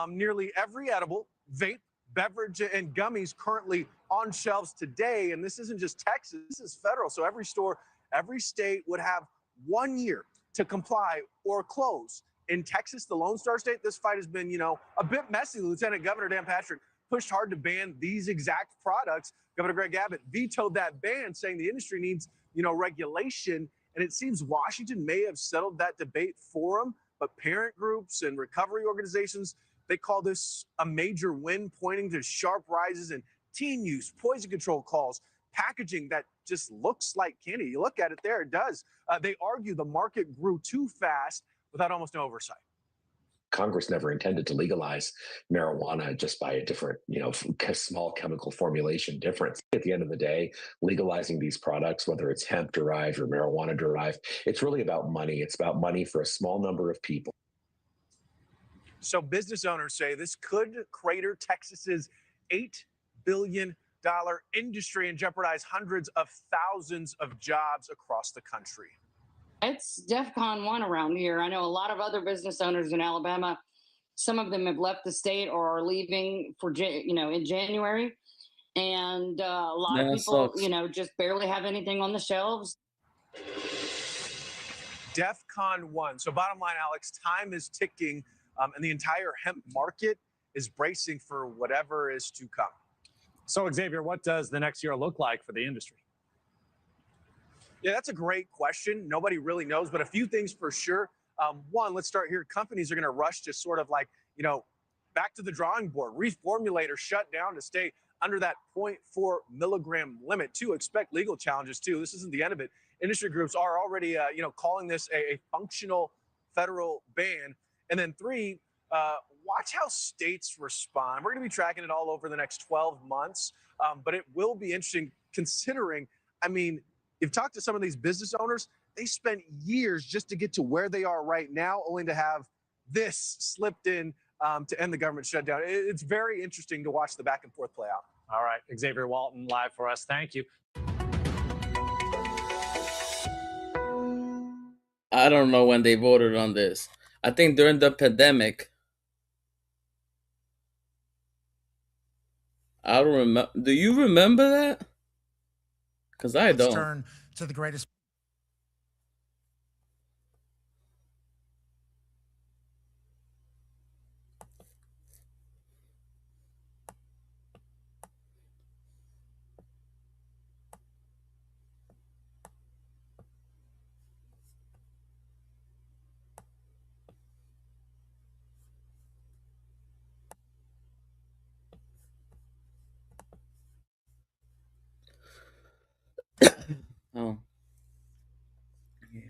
nearly every edible, vape, beverage, and gummies currently on shelves today. And this isn't just Texas, this is federal. So every store, every state would have 1 year to comply or close. In Texas, the Lone Star State, this fight has been, a bit messy. Lieutenant Governor Dan Patrick pushed hard to ban these exact products. Governor Greg Abbott vetoed that ban, saying the industry needs, regulation. And it seems Washington may have settled that debate for him, but parent groups and recovery organizations, they call this a major win, pointing to sharp rises in teen use, poison control calls, packaging that just looks like candy. You look at it there, it does. They argue the market grew too fast without almost no oversight. Congress never intended to legalize marijuana just by a different, small chemical formulation difference. At the end of the day, legalizing these products, whether it's hemp derived or marijuana derived, it's really about money. It's about money for a small number of people. So business owners say this could crater Texas's $8 billion industry and jeopardize hundreds of thousands of jobs across the country. It's DEFCON 1 around here. I know a lot of other business owners in Alabama. Some of them have left the state or are leaving for, in January. And a lot of people, sucks. Just barely have anything on the shelves. DEFCON 1. So bottom line, Alex, time is ticking and the entire hemp market is bracing for whatever is to come. So, Xavier, what does the next year look like for the industry? Yeah, that's a great question. Nobody really knows, but a few things for sure. One, let's start here. Companies are going to rush to sort of like, back to the drawing board, reformulate or shut down to stay under that 0.4 milligram limit. Two, expect legal challenges too. This isn't the end of it. Industry groups are already, calling this a functional federal ban. And then three, watch how states respond. We're going to be tracking it all over the next 12 months, but it will be interesting considering, you've talked to some of these business owners, they spent years just to get to where they are right now, only to have this slipped in to end the government shutdown. It's very interesting to watch the back and forth play out. All right, Xavier Walton live for us. Thank you. I don't know when they voted on this. I think during the pandemic. I don't remember. Do you remember that? Because I don't. Let's turn to the greatest. Oh. Yeah.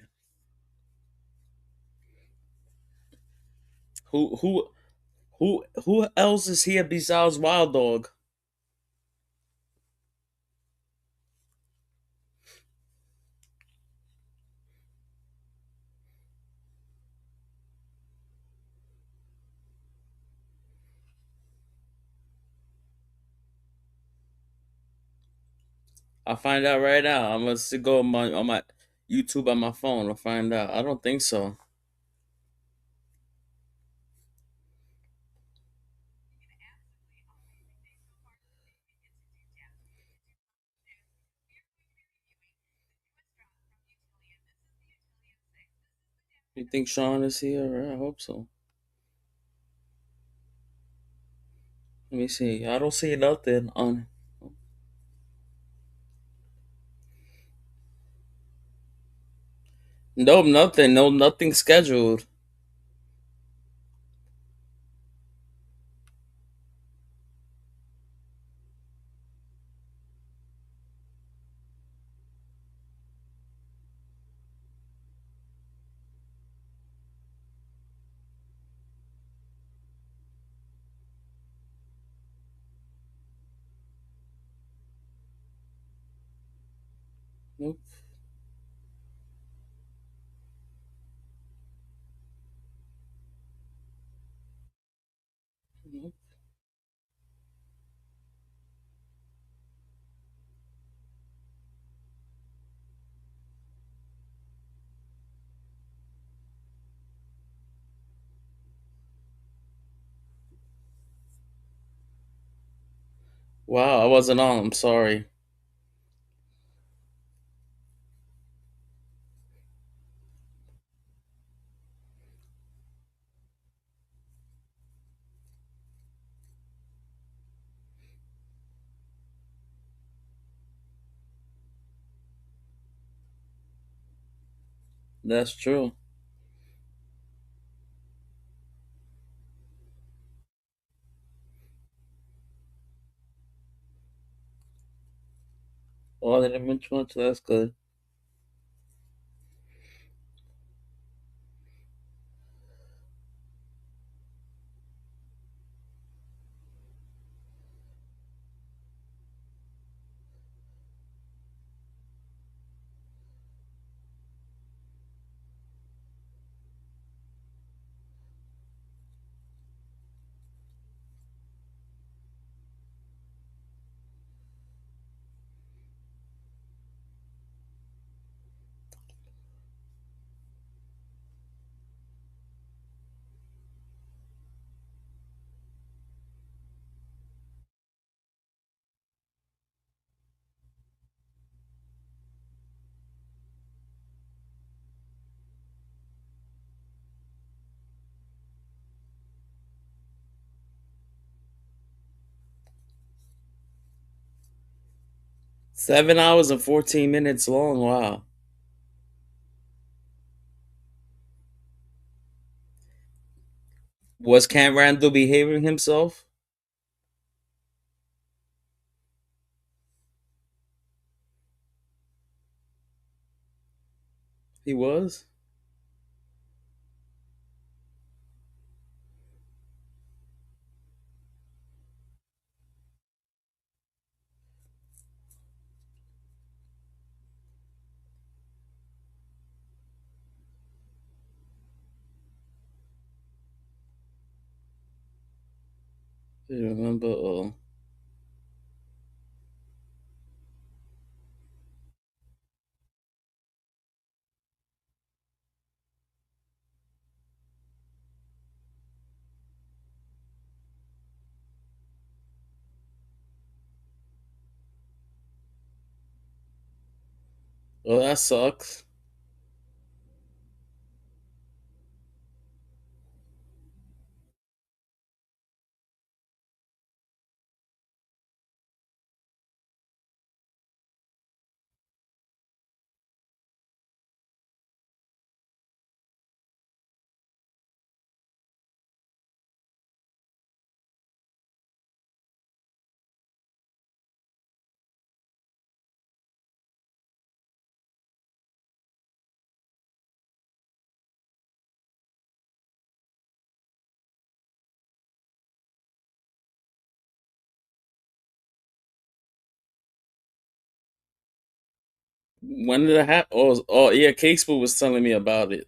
Who else is here besides Wild Dog? I'll find out right now. I'm gonna go on my YouTube on my phone. I'll find out. I don't think so. You think Sean is here? I hope so. Let me see. I don't see nothing on. Nope, nothing. No, nothing scheduled. Nope. Nope. Wow, I wasn't on. I'm sorry. That's true. Oh, I didn't mention much. That's good. $7 and 14 minutes long. Wow. Was Camp Randall behaving himself? He was. Do you remember? Oh, well, that sucks. When did it happen? Oh, yeah. Casey was telling me about it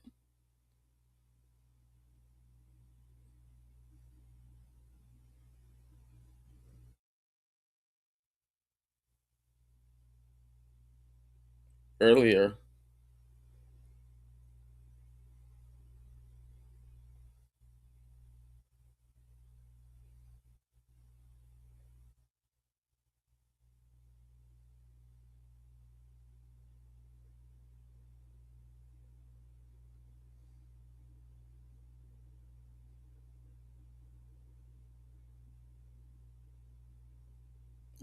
earlier.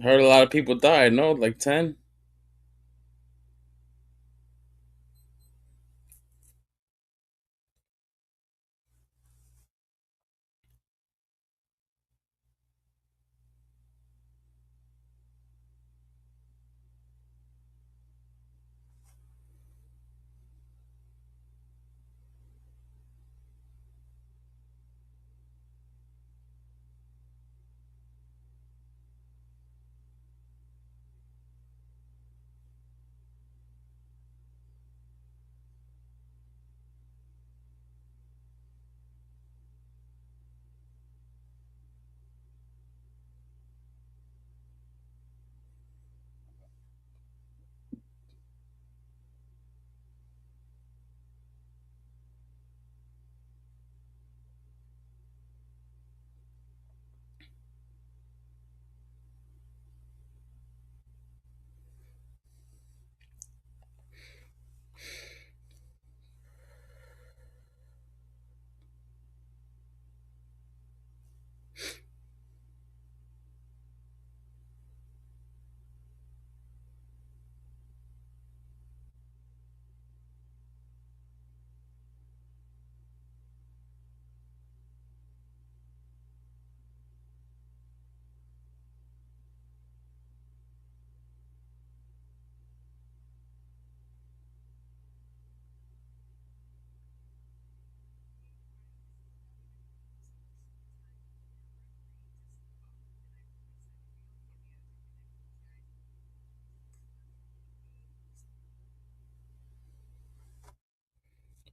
Heard a lot of people died. No, like 10.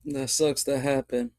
That sucks that happened.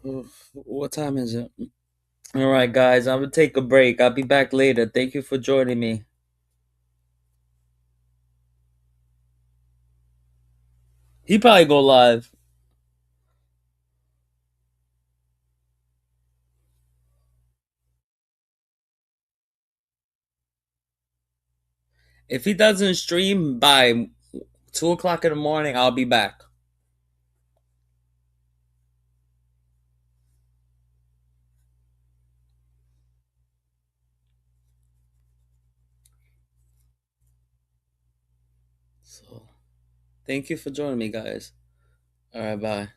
Oof, what time is it? All right, guys, I'm gonna take a break. I'll be back later. Thank you for joining me. He probably go live. If he doesn't stream by 2 o'clock in the morning, I'll be back. So, thank you for joining me, guys. All right, bye.